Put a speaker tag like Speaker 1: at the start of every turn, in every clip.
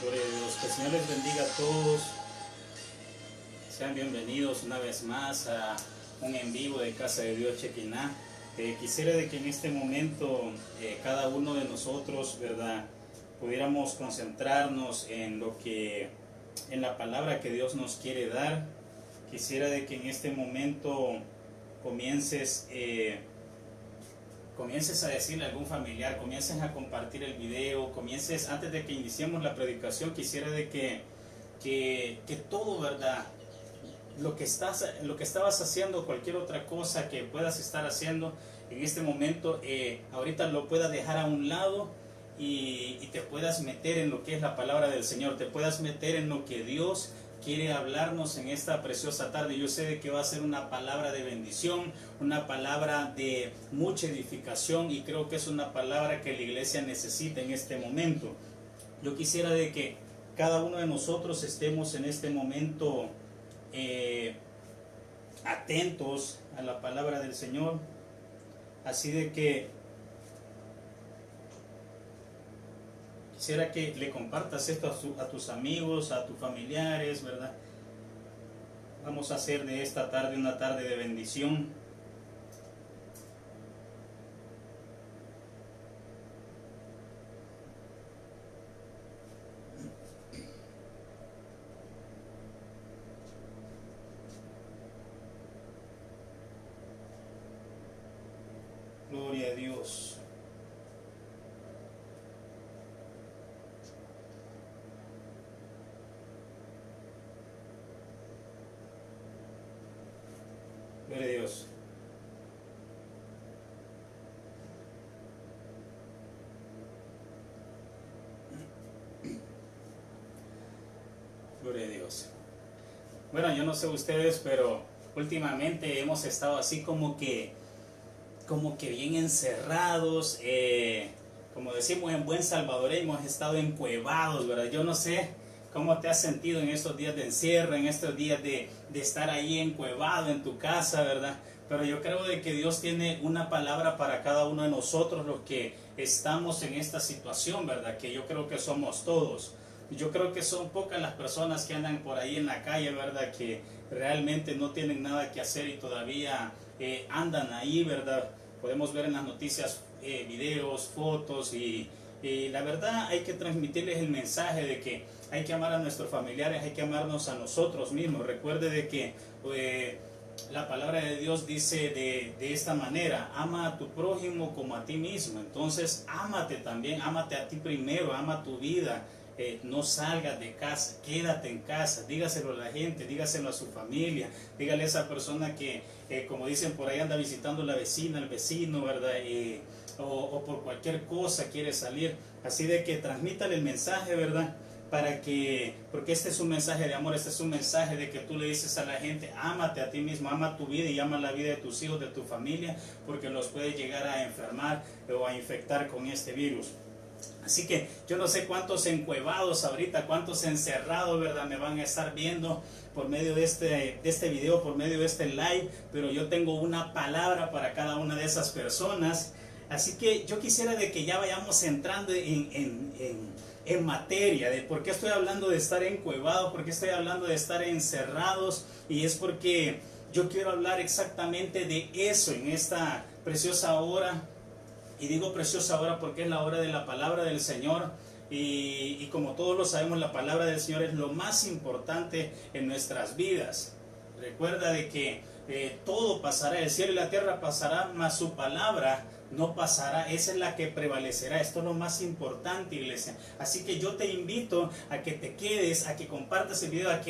Speaker 1: Gloria a Dios. Que el Señor les bendiga a todos. Sean bienvenidos una vez más a un en vivo de Casa de Dios Chequiná. Quisiera de que en este momento cada uno de nosotros, ¿verdad?, pudiéramos concentrarnos en la palabra que Dios nos quiere dar. Quisiera de que en este momento comiences a decirle a algún familiar, comiences a compartir el video, comiences, antes de que iniciemos la predicación, quisiera de que todo, ¿verdad?, lo que estabas haciendo, cualquier otra cosa que puedas estar haciendo en este momento, ahorita lo puedas dejar a un lado y te puedas meter en lo que es la palabra del Señor, te puedas meter en lo que Dios quiere hablarnos en esta preciosa tarde. Yo sé de que va a ser una palabra de bendición, una palabra de mucha edificación, y creo que es una palabra que la iglesia necesita en este momento. Yo quisiera de que cada uno de nosotros estemos en este momento atentos a la palabra del Señor, así de que quisiera que le compartas esto a tus amigos, a tus familiares, ¿verdad? Vamos a hacer de esta tarde una tarde de bendición. Gloria a Dios. Gloria a Dios. Gloria a Dios. Bueno, yo no sé ustedes, pero últimamente hemos estado así como que bien encerrados, como decimos en buen salvadoreño, hemos estado encuevados, ¿verdad? Yo no sé cómo te has sentido en estos días de encierro, en estos días de estar ahí encuevado en tu casa, ¿verdad? Pero yo creo de que Dios tiene una palabra para cada uno de nosotros, los que estamos en esta situación, ¿verdad? Que yo creo que somos todos. Yo creo que son pocas las personas que andan por ahí en la calle, ¿verdad?, que realmente no tienen nada que hacer y todavía andan ahí, ¿verdad? Podemos ver en las noticias videos, fotos y la verdad hay que transmitirles el mensaje de que hay que amar a nuestros familiares, hay que amarnos a nosotros mismos. Recuerde de que la palabra de Dios dice de esta manera: ama a tu prójimo como a ti mismo. Entonces ámate también, ámate a ti primero, ama tu vida. No salgas de casa, quédate en casa, dígaselo a la gente, dígaselo a su familia, dígale a esa persona que, como dicen por ahí, anda visitando a la vecina, al vecino, ¿verdad? O por cualquier cosa quiere salir. Así de que transmítale el mensaje, ¿verdad? Porque este es un mensaje de amor, este es un mensaje de que tú le dices a la gente: ámate a ti mismo, ama tu vida y ama la vida de tus hijos, de tu familia, porque los puedes llegar a enfermar o a infectar con este virus. Así que yo no sé cuántos encuevados ahorita, cuántos encerrados, ¿verdad?, me van a estar viendo por medio de este video, por medio de este live, pero yo tengo una palabra para cada una de esas personas. Así que yo quisiera de que ya vayamos entrando en materia de por qué estoy hablando de estar encuevados, por qué estoy hablando de estar encerrados, y es porque yo quiero hablar exactamente de eso en esta preciosa hora. Y digo preciosa hora porque es la hora de la palabra del Señor, y como todos lo sabemos, la palabra del Señor es lo más importante en nuestras vidas. Recuerda de que todo pasará, el cielo y la tierra pasará, mas su palabra no pasará. Esa es la que prevalecerá. Esto es lo más importante, iglesia. Así que yo te invito a que te quedes, a que compartas el video, a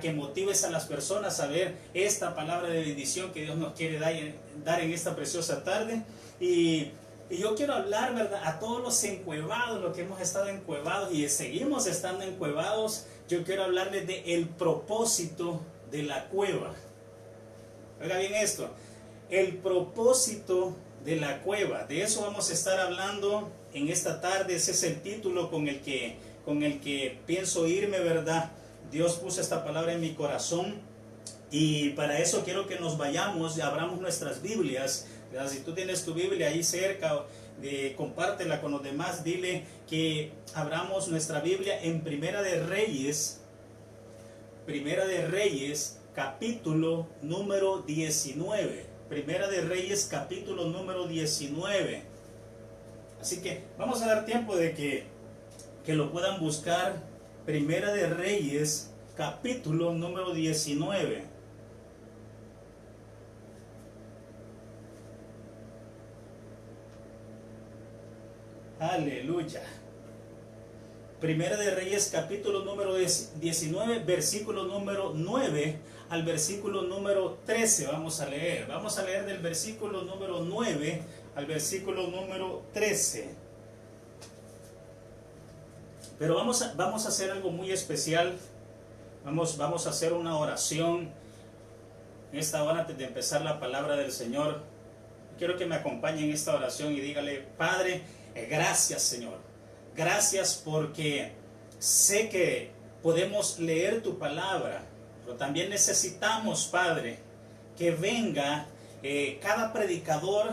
Speaker 1: que motives a las personas a ver esta palabra de bendición que Dios nos quiere dar en esta preciosa tarde. Y yo quiero hablar, ¿verdad?, a todos los encuevados, los que hemos estado encuevados y seguimos estando encuevados. Yo quiero hablarles del propósito de la cueva. Oiga bien esto, el propósito de la cueva. De eso vamos a estar hablando en esta tarde. Ese es el título con el que pienso irme, ¿verdad? Dios puso esta palabra en mi corazón, y para eso quiero que nos vayamos y abramos nuestras Biblias. Si tú tienes tu Biblia ahí cerca, compártela con los demás, dile que abramos nuestra Biblia en Primera de Reyes, capítulo número 19. Primera de Reyes, capítulo número 19. Así que vamos a dar tiempo de que lo puedan buscar. Primera de Reyes, capítulo número 19. Aleluya. Primera de Reyes, capítulo número 19, versículo número 9 al versículo número 13. Vamos a leer del versículo número 9 al versículo número 13. Pero vamos a hacer algo muy especial. Vamos a hacer una oración en esta hora antes de empezar la palabra del Señor. Quiero que me acompañen en esta oración y dígale: Padre, gracias, Señor. Gracias porque sé que podemos leer tu palabra, pero también necesitamos, Padre, que venga cada predicador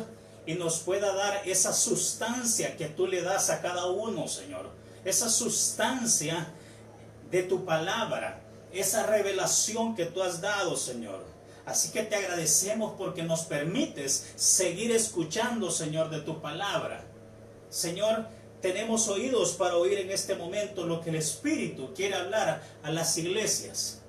Speaker 1: y nos pueda dar esa sustancia que tú le das a cada uno, Señor. Esa sustancia de tu palabra, esa revelación que tú has dado, Señor. Así que te agradecemos porque nos permites seguir escuchando, Señor, de tu palabra. Señor, tenemos oídos para oír en este momento lo que el Espíritu quiere hablar a las iglesias.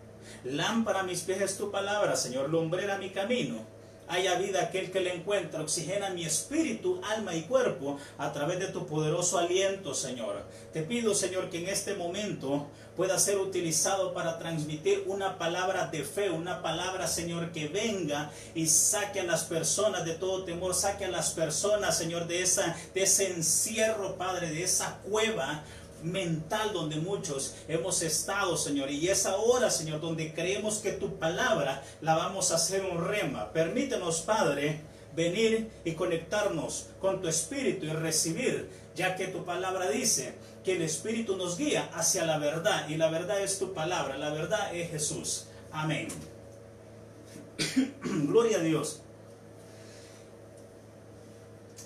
Speaker 1: Lámpara a mis pies es tu palabra, Señor, lumbrera mi camino. Haya vida aquel que le encuentra, oxigena mi espíritu, alma y cuerpo a través de tu poderoso aliento, Señor. Te pido, Señor, que en este momento pueda ser utilizado para transmitir una palabra de fe, una palabra, Señor, que venga y saque a las personas de todo temor, saque a las personas, Señor, de ese encierro, Padre, de esa cueva mental donde muchos hemos estado, Señor, y es ahora, Señor, donde creemos que tu palabra la vamos a hacer un rema. Permítenos, Padre, venir y conectarnos con tu Espíritu y recibir, ya que tu palabra dice que el Espíritu nos guía hacia la verdad, y la verdad es tu palabra, la verdad es Jesús. Amén. Gloria a Dios.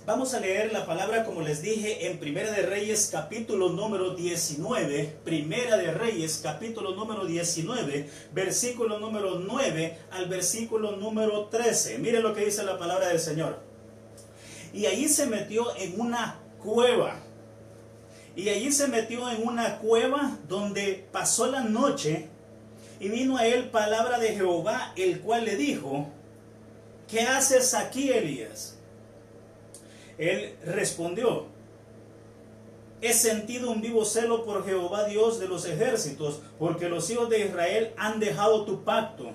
Speaker 1: Vamos a leer la palabra, como les dije, en Primera de Reyes, capítulo número 19. Primera de Reyes, capítulo número 19, versículo número 9 al versículo número 13. Mire lo que dice la palabra del Señor. Y allí se metió en una cueva. Donde pasó la noche. Y vino a él palabra de Jehová, el cual le dijo: ¿qué haces aquí, Elías? Él respondió: he sentido un vivo celo por Jehová Dios de los ejércitos, porque los hijos de Israel han dejado tu pacto,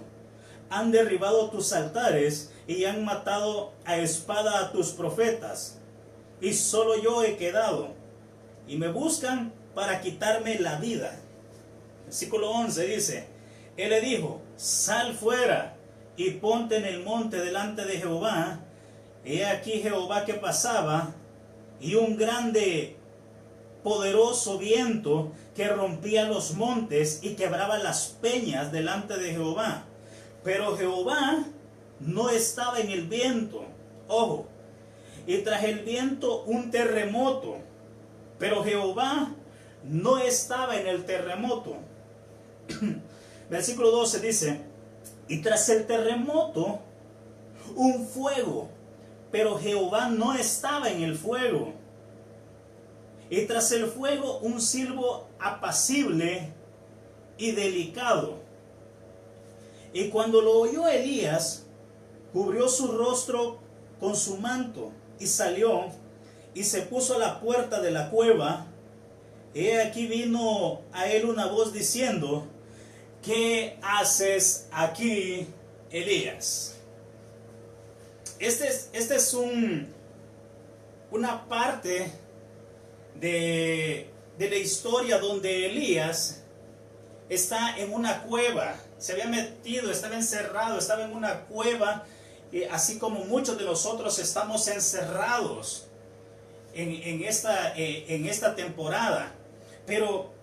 Speaker 1: han derribado tus altares y han matado a espada a tus profetas. Y solo yo he quedado, y me buscan para quitarme la vida. Versículo 11 dice: él le dijo: sal fuera y ponte en el monte delante de Jehová. He aquí Jehová que pasaba, y un grande, poderoso viento que rompía los montes y quebraba las peñas delante de Jehová. Pero Jehová no estaba en el viento. Ojo. Y tras el viento un terremoto. Pero Jehová no estaba en el terremoto. Versículo 12 dice: y tras el terremoto un fuego. Pero Jehová no estaba en el fuego. Y tras el fuego un silbo apacible y delicado. Y cuando lo oyó Elías, cubrió su rostro con su manto y salió y se puso a la puerta de la cueva. He aquí vino a él una voz diciendo: ¿qué haces aquí, Elías? Este es una parte de la historia donde Elías está en una cueva. Se había metido, estaba encerrado, estaba en una cueva, así como muchos de nosotros estamos encerrados en esta temporada. Pero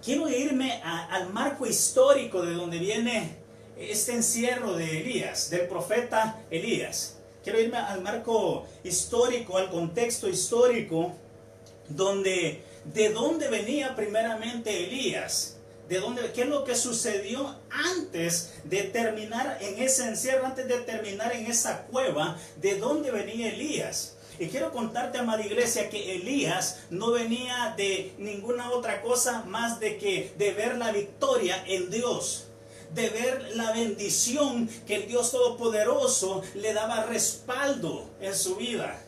Speaker 1: quiero irme al marco histórico de donde viene este encierro de Elías, del profeta Elías. quiero irme al marco histórico, al contexto histórico, donde de dónde venía primeramente Elías. ¿De dónde, qué es lo que sucedió antes de terminar en ese encierro, antes de terminar en esa cueva? ¿De dónde venía Elías? Y quiero contarte, amada iglesia, que Elías no venía de ninguna otra cosa más de ver la victoria en Dios, de ver la bendición que el Dios Todopoderoso le daba respaldo en su vida.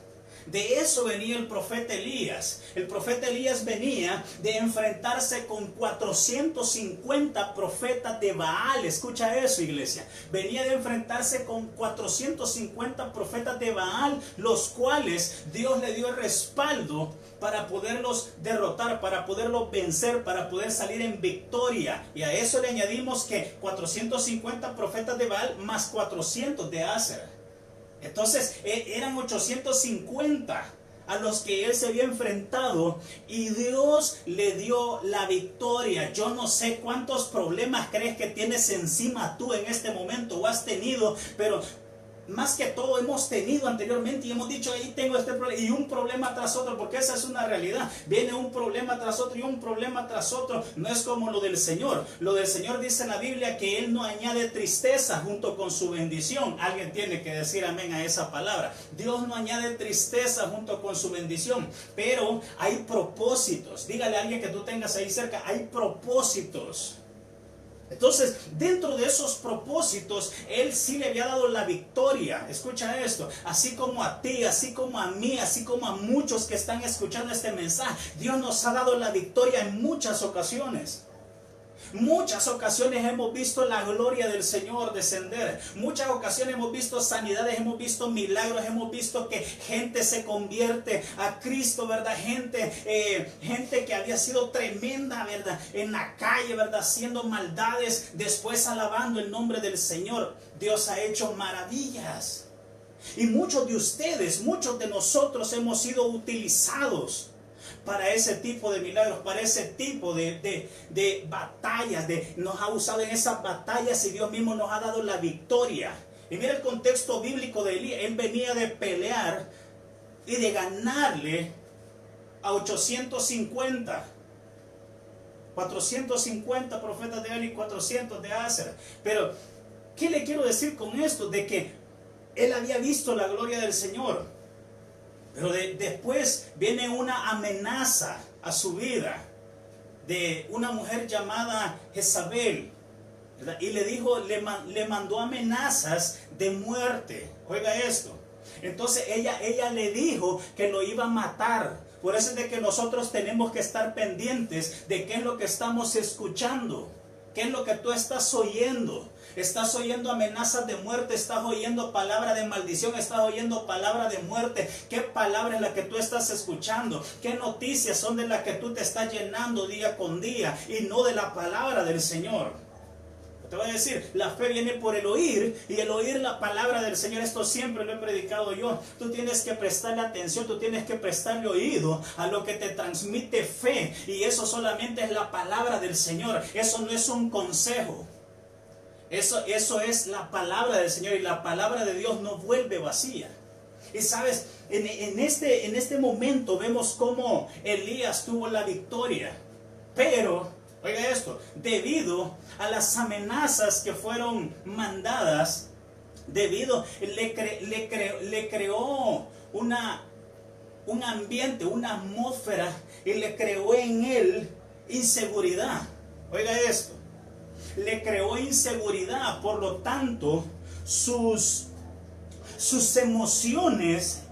Speaker 1: De eso venía el profeta Elías. El profeta Elías venía de enfrentarse con 450 profetas de Baal. Escucha eso, iglesia. Venía de enfrentarse con 450 profetas de Baal, los cuales Dios le dio el respaldo para poderlos derrotar, para poderlos vencer, para poder salir en victoria. Y a eso le añadimos que 450 profetas de Baal más 400 de Asera. Entonces eran 850 a los que él se había enfrentado, y Dios le dio la victoria. Yo no sé cuántos problemas crees que tienes encima tú en este momento o has tenido, pero más que todo hemos tenido anteriormente y hemos dicho, ahí tengo este problema, y un problema tras otro, porque esa es una realidad. Viene un problema tras otro y un problema tras otro. No es como lo del Señor. Lo del Señor dice en la Biblia que Él no añade tristeza junto con su bendición. Alguien tiene que decir amén a esa palabra. Dios no añade tristeza junto con su bendición, pero hay propósitos. Dígale a alguien que tú tengas ahí cerca, hay propósitos. Entonces, dentro de esos propósitos, Él sí le había dado la victoria. Escucha esto, así como a ti, así como a mí, así como a muchos que están escuchando este mensaje, Dios nos ha dado la victoria en muchas ocasiones. Muchas ocasiones hemos visto la gloria del Señor descender. Muchas ocasiones hemos visto sanidades, hemos visto milagros, hemos visto que gente se convierte a Cristo, ¿verdad? Gente que había sido tremenda, ¿verdad? En la calle, ¿verdad? Haciendo maldades, después alabando el nombre del Señor. Dios ha hecho maravillas. Y muchos de ustedes, muchos de nosotros hemos sido utilizados para ese tipo de milagros, para ese tipo de batallas. Nos ha usado en esas batallas y Dios mismo nos ha dado la victoria. Y mira el contexto bíblico de Elías. Él venía de pelear y de ganarle a 850. 450 profetas de Baal y 400 de Asera. Pero, ¿qué le quiero decir con esto? De que él había visto la gloria del Señor. Pero después viene una amenaza a su vida de una mujer llamada Jezabel, ¿verdad? Y le dijo, le mandó amenazas de muerte. Oiga esto. Entonces ella le dijo que lo iba a matar. Por eso es de que nosotros tenemos que estar pendientes de qué es lo que estamos escuchando. ¿Qué es lo que tú estás oyendo? ¿Estás oyendo amenazas de muerte? ¿Estás oyendo palabra de maldición? ¿Estás oyendo palabra de muerte? ¿Qué palabra es la que tú estás escuchando? ¿Qué noticias son de las que tú te estás llenando día con día y no de la palabra del Señor? Te voy a decir, la fe viene por el oír, y el oír la palabra del Señor. Esto siempre lo he predicado yo. Tú tienes que prestarle atención, tú tienes que prestarle oído a lo que te transmite fe, y eso solamente es la palabra del Señor. Eso no es un consejo. Eso es la palabra del Señor, y la palabra de Dios no vuelve vacía. Y sabes, en este momento vemos cómo Elías tuvo la victoria, pero oiga esto, debido a las amenazas que fueron mandadas, le creó un ambiente, una atmósfera, y le creó en él inseguridad. Oiga esto, le creó inseguridad. Por lo tanto, sus emociones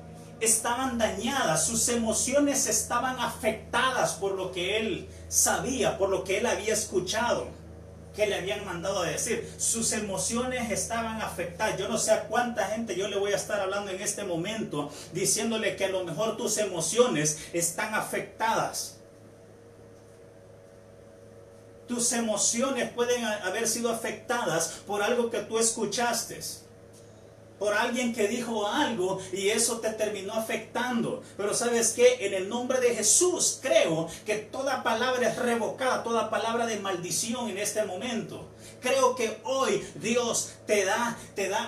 Speaker 1: estaban dañadas, sus emociones estaban afectadas por lo que él sabía, por lo que él había escuchado, que le habían mandado a decir. Sus emociones estaban afectadas. Yo no sé a cuánta gente yo le voy a estar hablando en este momento, diciéndole que a lo mejor tus emociones están afectadas. Tus emociones pueden haber sido afectadas por algo que tú escuchaste. por alguien que dijo algo y eso te terminó afectando. Pero ¿sabes qué? En el nombre de Jesús creo que toda palabra es revocada, toda palabra de maldición en este momento. Creo que hoy Dios te da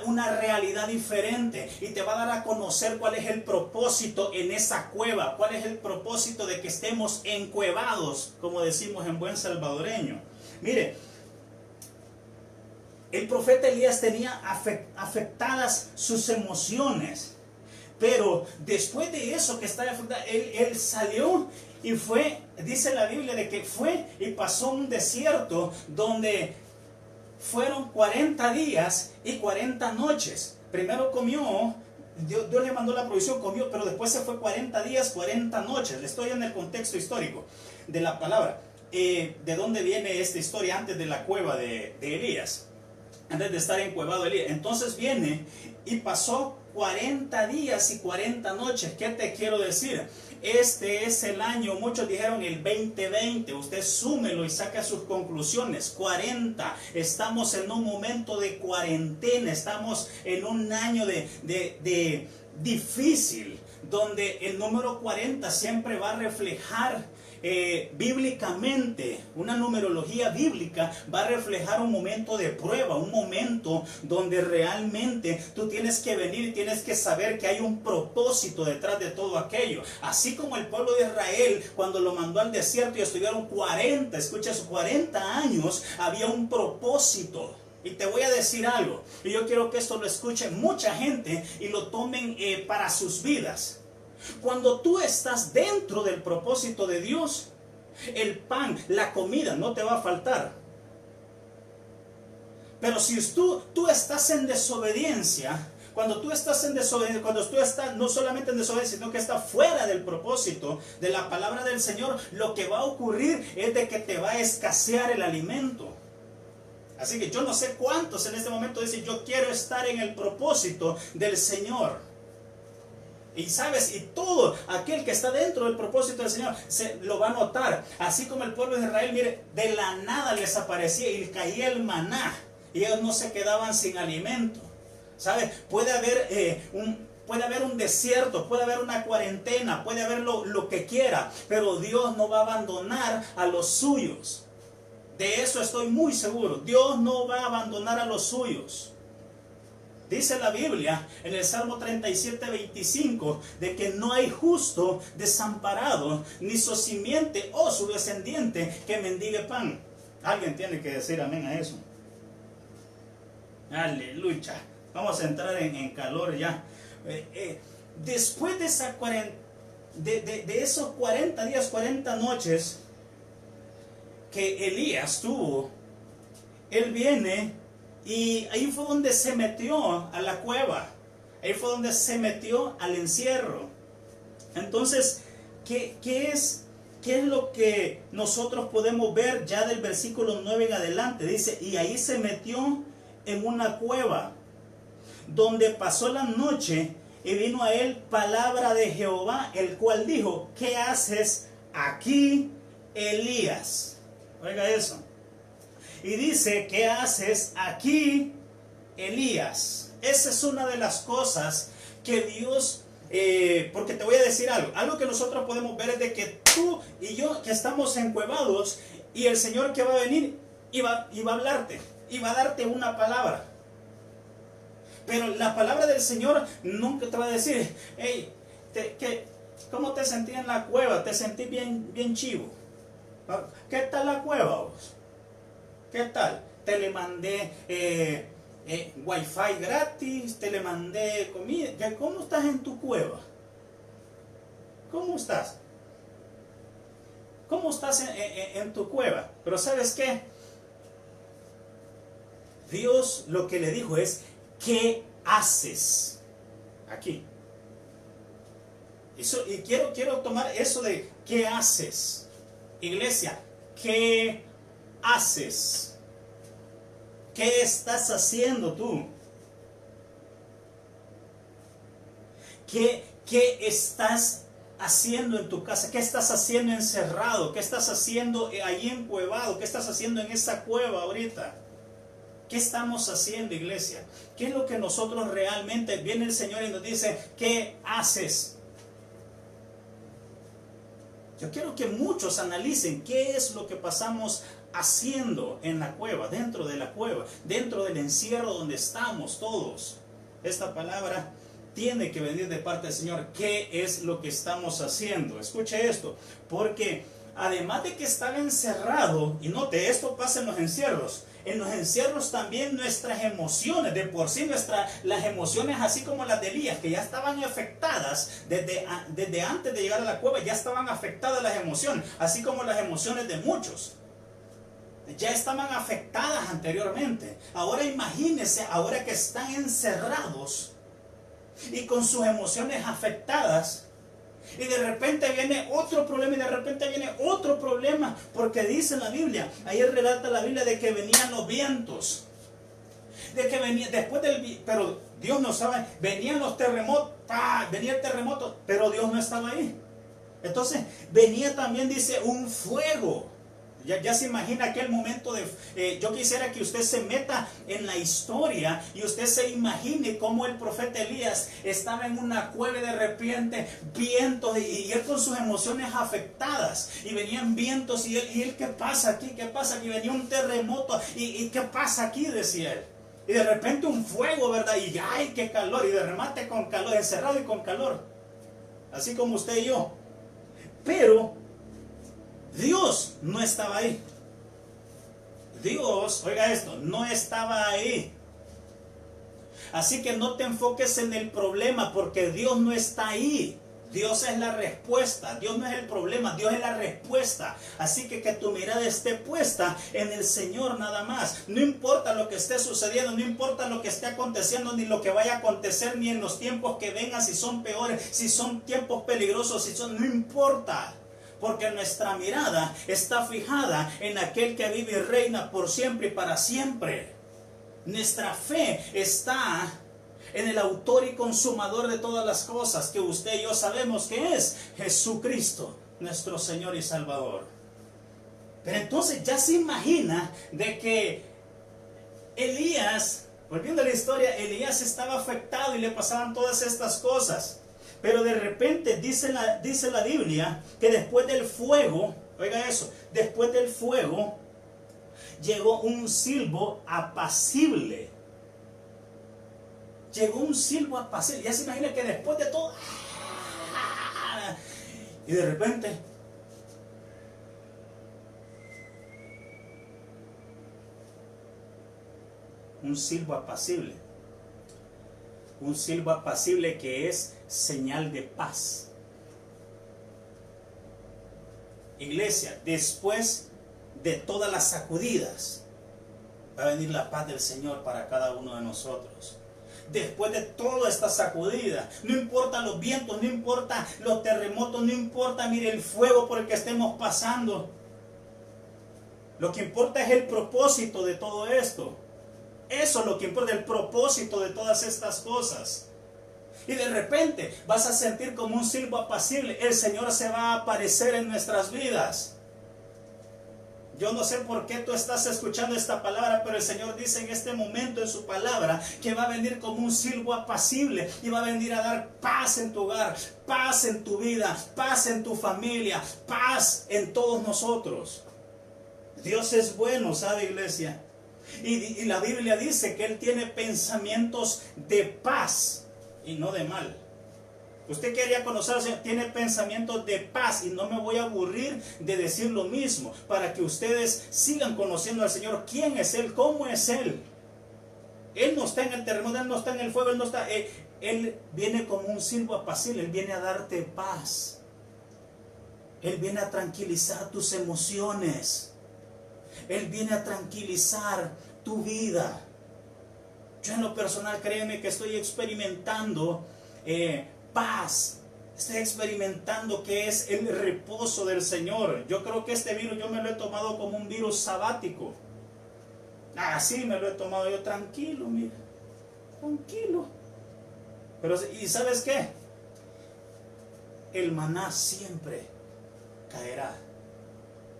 Speaker 1: una realidad diferente y te va a dar a conocer cuál es el propósito en esa cueva, cuál es el propósito de que estemos encuevados, como decimos en buen salvadoreño. Mire, el profeta Elías tenía afectadas sus emociones, pero después de eso que estaba afectado, él salió y fue, dice la Biblia, de que fue y pasó un desierto donde fueron 40 días y 40 noches. Primero comió, Dios le mandó la provisión, comió, pero después se fue 40 días, 40 noches. Le estoy en el contexto histórico de la palabra. ¿De dónde viene esta historia antes de la cueva de Elías? Antes de estar encuevado Elías. Entonces viene y pasó 40 días y 40 noches. ¿Qué te quiero decir? Este es el año, muchos dijeron el 2020, usted súmelo y saca sus conclusiones. 40, estamos en un momento de cuarentena, estamos en un año de difícil, donde el número 40 siempre va a reflejar bíblicamente, una numerología bíblica va a reflejar un momento de prueba, un momento donde realmente tú tienes que venir y tienes que saber que hay un propósito detrás de todo aquello. Así como el pueblo de Israel, cuando lo mandó al desierto y estuvieron 40, escucha, 40 años, había un propósito. Y te voy a decir algo, y yo quiero que esto lo escuche mucha gente y lo tomen para sus vidas. Cuando tú estás dentro del propósito de Dios, el pan, la comida no te va a faltar. Pero si tú estás en desobediencia, cuando tú estás en desobediencia, cuando tú estás no solamente en desobediencia, sino que estás fuera del propósito de la palabra del Señor, lo que va a ocurrir es de que te va a escasear el alimento. Así que yo no sé cuántos en este momento dicen, yo quiero estar en el propósito del Señor. Y sabes, y todo aquel que está dentro del propósito del Señor se lo va a notar. Así como el pueblo de Israel, mire, de la nada les aparecía y caía el maná. Y ellos no se quedaban sin alimento. ¿Sabes? Puede haber un desierto, puede haber una cuarentena, puede haber lo que quiera. Pero Dios no va a abandonar a los suyos. De eso estoy muy seguro. Dios no va a abandonar a los suyos. Dice la Biblia en el Salmo 37, 25, de que no hay justo desamparado, ni su simiente o su descendiente que mendigue pan. Alguien tiene que decir amén a eso. Aleluya. Vamos a entrar en calor ya. Después de esos 40 días, 40 noches que Elías tuvo, él viene. Y ahí fue donde se metió a la cueva. Ahí fue donde se metió al encierro. Entonces, ¿qué es lo que nosotros podemos ver ya del versículo 9 en adelante? Dice, y ahí se metió en una cueva, donde pasó la noche, y vino a él palabra de Jehová, el cual dijo, ¿qué haces aquí, Elías? Oiga eso. Y dice, ¿qué haces aquí, Elías? Esa es una de las cosas que Dios, porque te voy a decir algo que nosotros podemos ver es de que tú y yo que estamos encuevados y el Señor que va a venir y va a hablarte, y va a darte una palabra. Pero la palabra del Señor nunca te va a decir, hey, ¿cómo te sentí en la cueva? ¿Te sentí bien chivo? ¿Qué tal la cueva vos? ¿Qué tal? Te le mandé wifi gratis, te le mandé comida. ¿Cómo estás en tu cueva? ¿Cómo estás? ¿Cómo estás en tu cueva? Pero ¿sabes qué? Dios lo que le dijo es, ¿qué haces aquí? Y quiero tomar eso de ¿qué haces? Iglesia, ¿qué haces? ¿Qué estás haciendo tú? ¿Qué estás haciendo en tu casa? ¿Qué estás haciendo encerrado? ¿Qué estás haciendo ahí encuevado? ¿Qué estás haciendo en esa cueva ahorita? ¿Qué estamos haciendo, iglesia? ¿Qué es lo que nosotros realmente, viene el Señor y nos dice, ¿qué haces? Yo quiero que muchos analicen qué es lo que pasamos haciendo en la cueva, dentro de la cueva, dentro del encierro donde estamos todos. Esta palabra tiene que venir de parte del Señor. ¿Qué es lo que estamos haciendo? Escuche esto, porque además de que estar encerrado, y note, esto pasa en los encierros también nuestras emociones, de por sí las emociones, así como las de Elías, que ya estaban afectadas desde antes de llegar a la cueva, ya estaban afectadas las emociones, así como las emociones de muchos. Ya estaban afectadas anteriormente. Ahora imagínense, ahora que están encerrados y con sus emociones afectadas, y de repente viene otro problema, y de repente viene otro problema, porque dice la Biblia, ahí relata la Biblia de que venían los vientos, de que venía después pero Dios no sabe, venían los terremotos, venía el terremoto, pero Dios no estaba ahí. Entonces venía también, dice, un fuego. Ya se imagina aquel momento yo quisiera que usted se meta en la historia y usted se imagine cómo el profeta Elías estaba en una cueva y de repente vientos y él con sus emociones afectadas y venían vientos y él ¿qué pasa aquí? ¿Qué pasa aquí? Venía un terremoto y ¿qué pasa aquí? Decía él. Y de repente un fuego, ¿verdad? Y ¡ay, qué calor! Y de remate con calor, encerrado y con calor. Así como usted y yo. Pero Dios no estaba ahí. Dios, oiga esto, no estaba ahí. Así que no te enfoques en el problema, porque Dios no está ahí. Dios es la respuesta. Dios no es el problema, Dios es la respuesta. Así que tu mirada esté puesta en el Señor nada más. No importa lo que esté sucediendo, no importa lo que esté aconteciendo, ni lo que vaya a acontecer, ni en los tiempos que vengan, si son peores, si son tiempos peligrosos, no importa. Porque nuestra mirada está fijada en aquel que vive y reina por siempre y para siempre. Nuestra fe está en el autor y consumador de todas las cosas, que usted y yo sabemos que es Jesucristo, nuestro Señor y Salvador. Pero entonces ya se imagina de que Elías, volviendo a la historia, Elías estaba afectado y le pasaban todas estas cosas. Pero de repente dice la Biblia que después del fuego, oiga eso, después del fuego llegó un silbo apacible. Llegó un silbo apacible. Ya se imagina que después de todo, y de repente un silbo apacible. Un silbo apacible que es señal de paz. Iglesia, después de todas las sacudidas, va a venir la paz del Señor para cada uno de nosotros. Después de toda esta sacudida, no importa los vientos, no importa los terremotos, no importa, mire, el fuego por el que estemos pasando. Lo que importa es el propósito de todo esto. Eso es lo que importa, el propósito de todas estas cosas. Y de repente vas a sentir como un silbo apacible. El Señor se va a aparecer en nuestras vidas. Yo no sé por qué tú estás escuchando esta palabra, pero el Señor dice en este momento en su palabra que va a venir como un silbo apacible y va a venir a dar paz en tu hogar, paz en tu vida, paz en tu familia, paz en todos nosotros. Dios es bueno, ¿sabe, iglesia? Y la Biblia dice que Él tiene pensamientos de paz y no de mal. Usted quería conocer al Señor, tiene pensamientos de paz, y no me voy a aburrir de decir lo mismo, para que ustedes sigan conociendo al Señor. ¿Quién es Él? ¿Cómo es Él? Él no está en el terremoto, Él no está en el fuego, Él viene como un silbo apacible, Él viene a darte paz. Él viene a tranquilizar tus emociones. Él viene a tranquilizar tu vida. Yo en lo personal, créeme que estoy experimentando paz. Estoy experimentando que es el reposo del Señor. Yo creo que este virus yo me lo he tomado como un virus sabático. Así me lo he tomado yo, tranquilo, mira, tranquilo. Pero, ¿y sabes qué? El maná siempre caerá.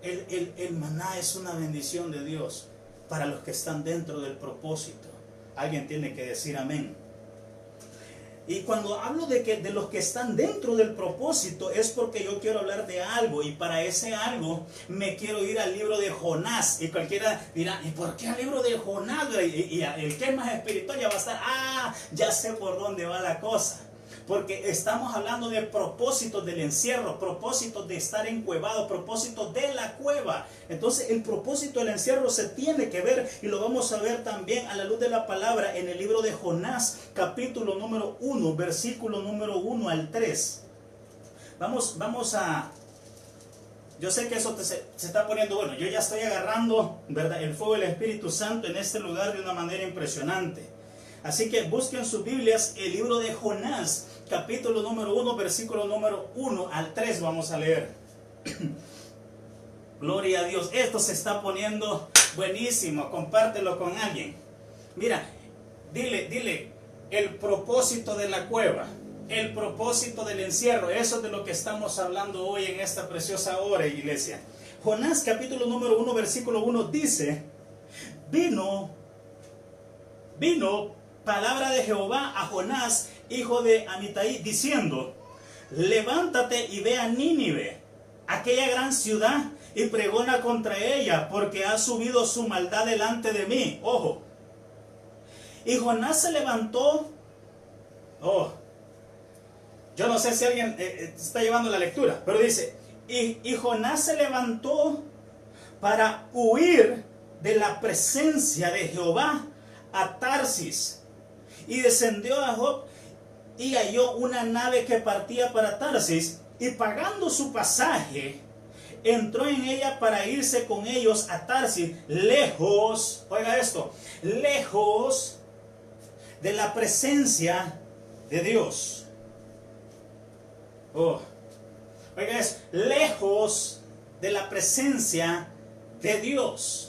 Speaker 1: El maná es una bendición de Dios. para los que están dentro del propósito. Alguien tiene que decir amén. Y cuando hablo de los que están dentro del propósito, es porque yo quiero hablar de algo, y para ese algo me quiero ir al libro de Jonás. Y cualquiera dirá, ¿y por qué al libro de Jonás? Y el que es más espiritual ya va a estar, ya sé por dónde va la cosa. Porque estamos hablando de propósitos del encierro, propósitos de estar encuevado, propósitos de la cueva. Entonces el propósito del encierro se tiene que ver, y lo vamos a ver también a la luz de la palabra en el libro de Jonás, capítulo número 1, versículo número 1 al 3. Vamos a... Yo sé que eso se está poniendo bueno. Yo ya estoy agarrando, ¿verdad?, el fuego del Espíritu Santo en este lugar de una manera impresionante. Así que busquen sus Biblias, el libro de Jonás, capítulo número 1, versículo número 1 al 3 vamos a leer. Gloria a Dios, esto se está poniendo buenísimo, compártelo con alguien. Mira, dile, el propósito de la cueva, el propósito del encierro, eso es de lo que estamos hablando hoy en esta preciosa hora, iglesia. Jonás, capítulo número 1, versículo 1 dice, vino palabra de Jehová a Jonás, hijo de Amitai, diciendo, levántate y ve a Nínive, aquella gran ciudad, y pregona contra ella, porque ha subido su maldad delante de mí. Ojo. Y Jonás se levantó. Yo no sé si alguien está llevando la lectura, pero dice, y Jonás se levantó para huir de la presencia de Jehová a Tarsis. Y descendió a Job y halló una nave que partía para Tarsis, y pagando su pasaje, entró en ella para irse con ellos a Tarsis, lejos, oiga esto, lejos de la presencia de Dios. Oiga eso, lejos de la presencia de Dios.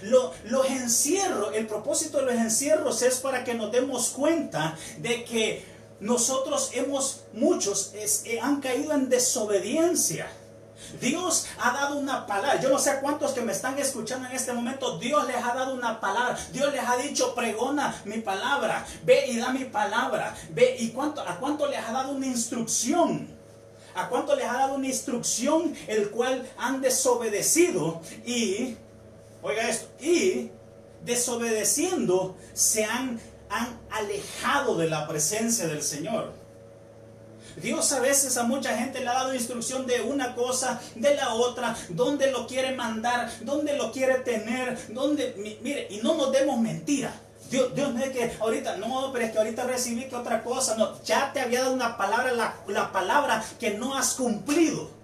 Speaker 1: Los encierros, el propósito de los encierros es para que nos demos cuenta de que nosotros muchos han caído en desobediencia. Dios ha dado una palabra. Yo no sé cuántos que me están escuchando en este momento, Dios les ha dado una palabra. Dios les ha dicho, pregona mi palabra, ve y da mi palabra. Ve, ¿y a cuánto les ha dado una instrucción? ¿A cuánto les ha dado una instrucción el cual han desobedecido? Y oiga esto, y desobedeciendo se han alejado de la presencia del Señor. Dios a veces a mucha gente le ha dado instrucción de una cosa, de la otra, dónde lo quiere mandar, dónde lo quiere tener, mire, y no nos demos mentira. Dios me dice que ahorita, no, pero es que ahorita recibí que otra cosa, no, ya te había dado una palabra, la palabra que no has cumplido.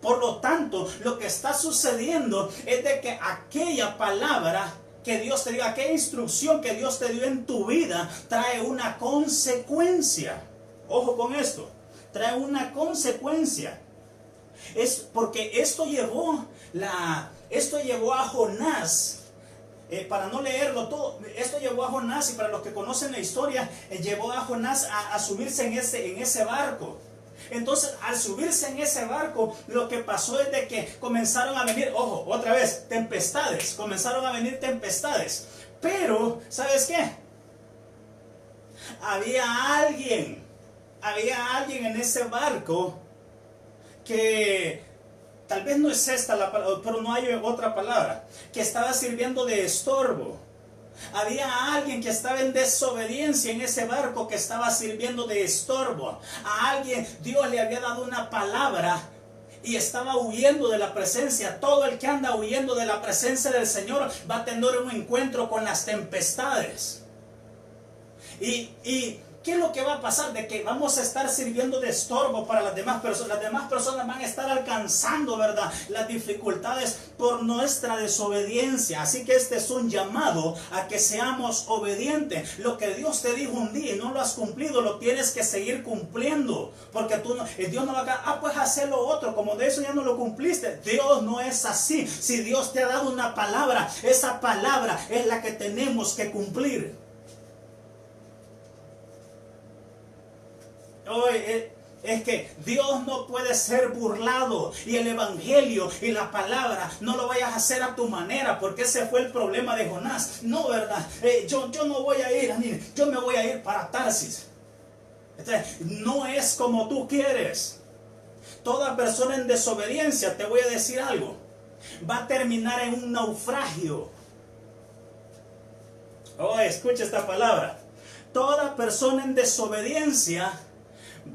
Speaker 1: Por lo tanto, lo que está sucediendo es de que aquella palabra que Dios te dio, aquella instrucción que Dios te dio en tu vida, trae una consecuencia. Ojo con esto, trae una consecuencia. Es porque esto llevó a Jonás, para no leerlo todo, esto llevó a Jonás, y para los que conocen la historia, llevó a Jonás a subirse en ese barco. Entonces, al subirse en ese barco, lo que pasó es de que comenzaron a venir, ojo, otra vez, tempestades. Comenzaron a venir tempestades. Pero, ¿sabes qué? Había alguien en ese barco que, tal vez no es esta la palabra, pero no hay otra palabra, que estaba sirviendo de estorbo. Había alguien que estaba en desobediencia en ese barco, que estaba sirviendo de estorbo. A alguien Dios le había dado una palabra y estaba huyendo de la presencia. Todo el que anda huyendo de la presencia del Señor va a tener un encuentro con las tempestades. Y ¿qué es lo que va a pasar? De que vamos a estar sirviendo de estorbo para las demás personas. Las demás personas van a estar alcanzando, ¿verdad?, las dificultades por nuestra desobediencia. Así que este es un llamado a que seamos obedientes. Lo que Dios te dijo un día y no lo has cumplido, lo tienes que seguir cumpliendo. Porque Dios no va a pues hacer lo otro, como de eso ya no lo cumpliste. Dios no es así. Si Dios te ha dado una palabra, esa palabra es la que tenemos que cumplir. Hoy es que Dios no puede ser burlado, y el evangelio y la palabra no lo vayas a hacer a tu manera, porque ese fue el problema de Jonás. No, ¿verdad? Yo no voy a ir, yo me voy a ir para Tarsis. Entonces, no es como tú quieres. Toda persona en desobediencia, te voy a decir algo, va a terminar en un naufragio. Oh, escucha esta palabra. Toda persona en desobediencia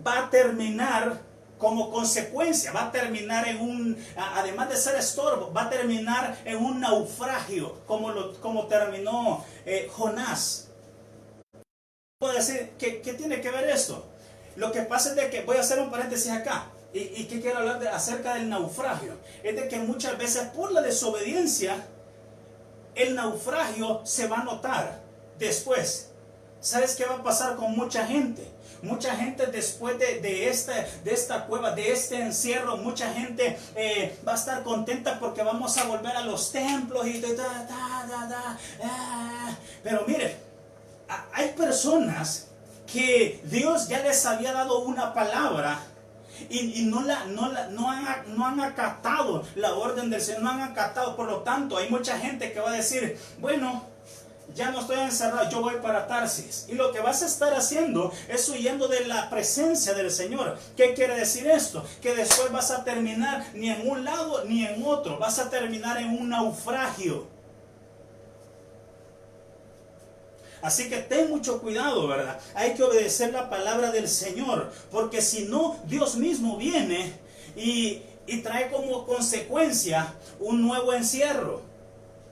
Speaker 1: va a terminar como consecuencia, va a terminar en un, además de ser estorbo, va a terminar en un naufragio, como terminó Jonás. Puedo decir, ¿qué tiene que ver esto? Lo que pasa es de que, voy a hacer un paréntesis acá, y que quiero hablar acerca del naufragio. Es de que muchas veces por la desobediencia, el naufragio se va a notar después. ¿Sabes qué va a pasar con mucha gente? Mucha gente después de esta cueva, de este encierro, mucha gente va a estar contenta porque vamos a volver a los templos y pero mire, hay personas que Dios ya les había dado una palabra y no han acatado la orden del Señor, no han acatado. Por lo tanto, hay mucha gente que va a decir, bueno, ya no estoy encerrado, yo voy para Tarsis. Y lo que vas a estar haciendo es huyendo de la presencia del Señor. ¿Qué quiere decir esto? Que después vas a terminar ni en un lado ni en otro. Vas a terminar en un naufragio. Así que ten mucho cuidado, ¿verdad? Hay que obedecer la palabra del Señor, porque si no, Dios mismo viene y trae como consecuencia un nuevo encierro.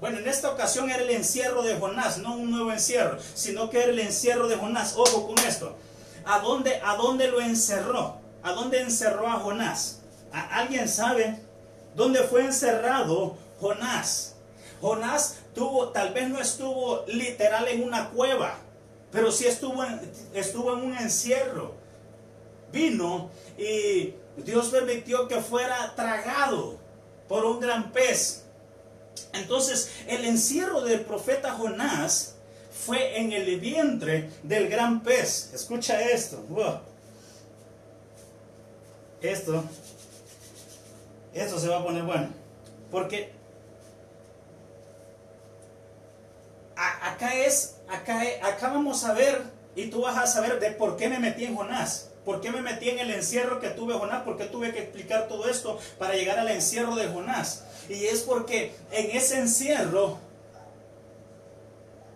Speaker 1: Bueno, en esta ocasión era el encierro de Jonás, no un nuevo encierro, sino que era el encierro de Jonás. Ojo con esto. ¿A dónde lo encerró? ¿A dónde encerró a Jonás? ¿Alguien sabe dónde fue encerrado Jonás? Jonás tal vez no estuvo literal en una cueva, pero sí estuvo en un encierro. Vino y Dios permitió que fuera tragado por un gran pez. Entonces, el encierro del profeta Jonás fue en el vientre del gran pez. Escucha esto. Wow. Esto se va a poner bueno. Porque acá vamos a ver, y tú vas a saber de por qué me metí en Jonás. ¿Por qué me metí en el encierro que tuve Jonás? ¿Por qué tuve que explicar todo esto para llegar al encierro de Jonás? Y es porque en ese encierro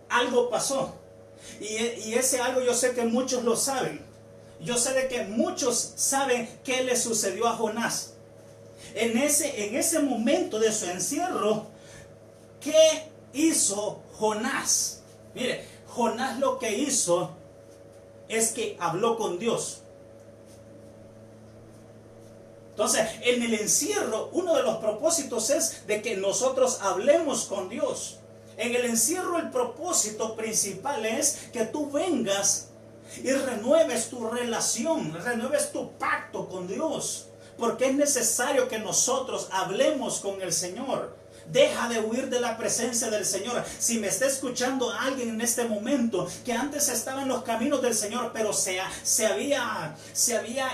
Speaker 1: algo pasó. Y ese algo yo sé que muchos lo saben. Yo sé de que muchos saben qué le sucedió a Jonás. En ese momento de su encierro, ¿qué hizo Jonás? Mire, Jonás lo que hizo es que habló con Dios. Entonces, en el encierro, uno de los propósitos es de que nosotros hablemos con Dios. En el encierro, el propósito principal es que tú vengas y renueves tu relación, renueves tu pacto con Dios. Porque es necesario que nosotros hablemos con el Señor. Deja de huir de la presencia del Señor. Si me está escuchando alguien en este momento que antes estaba en los caminos del Señor, pero se había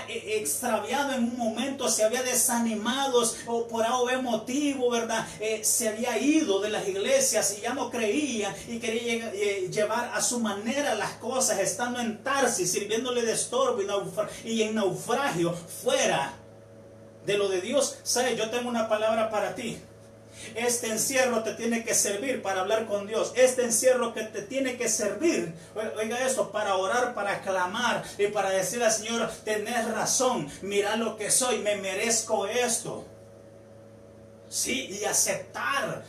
Speaker 1: extraviado en un momento, se había desanimado o por algo motivo, ¿verdad? Se había ido de las iglesias y ya no creía y quería llevar a su manera las cosas, estando en Tarsis, sirviéndole de estorbo y en naufragio, fuera de lo de Dios. ¿Sabes? Yo tengo una palabra para ti. Este encierro te tiene que servir para hablar con Dios. Este encierro que te tiene que servir, oiga eso, para orar, para clamar y para decir al Señor, tenés razón, mira lo que soy, me merezco esto. Sí, y aceptar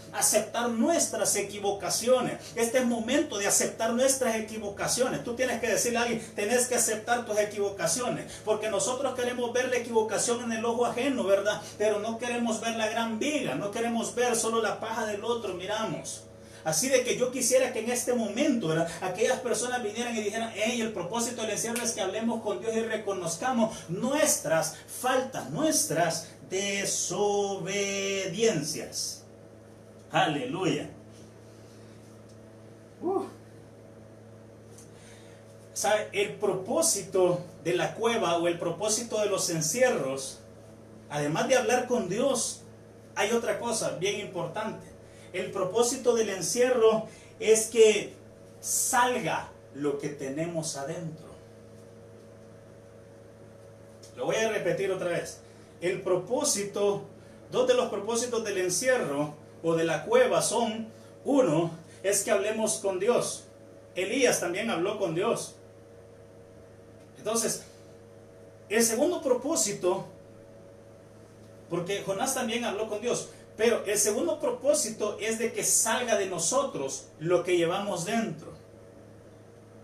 Speaker 1: nuestras equivocaciones. Este es momento de aceptar nuestras equivocaciones. Tú tienes que decirle a alguien, tenés que aceptar tus equivocaciones. Porque nosotros queremos ver la equivocación en el ojo ajeno, ¿verdad? Pero no queremos ver la gran viga, no queremos ver solo la paja del otro, miramos. Así de que yo quisiera que en este momento, ¿verdad?, aquellas personas vinieran y dijeran, hey, el propósito del encierro es que hablemos con Dios y reconozcamos nuestras faltas, nuestras desobediencias. Aleluya. ¿Sabe? El propósito de la cueva o el propósito de los encierros, además de hablar con Dios, hay otra cosa bien importante. El propósito del encierro es que salga lo que tenemos adentro. Lo voy a repetir otra vez. El propósito, dos de los propósitos del encierro o de la cueva son: uno, es que hablemos con Dios. Elías también habló con Dios. Entonces, el segundo propósito, porque Jonás también habló con Dios, pero el segundo propósito es de que salga de nosotros lo que llevamos dentro.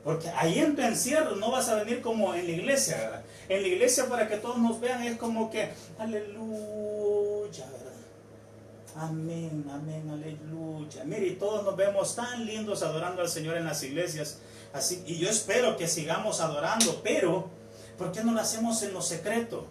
Speaker 1: Porque ahí en tu encierro no vas a venir como en la iglesia, ¿verdad? En la iglesia, para que todos nos vean, es como que aleluya, ¿verdad? Amén, amén, aleluya. Mire, y todos nos vemos tan lindos adorando al Señor en las iglesias. Así, y yo espero que sigamos adorando, pero ¿por qué no lo hacemos en lo secreto?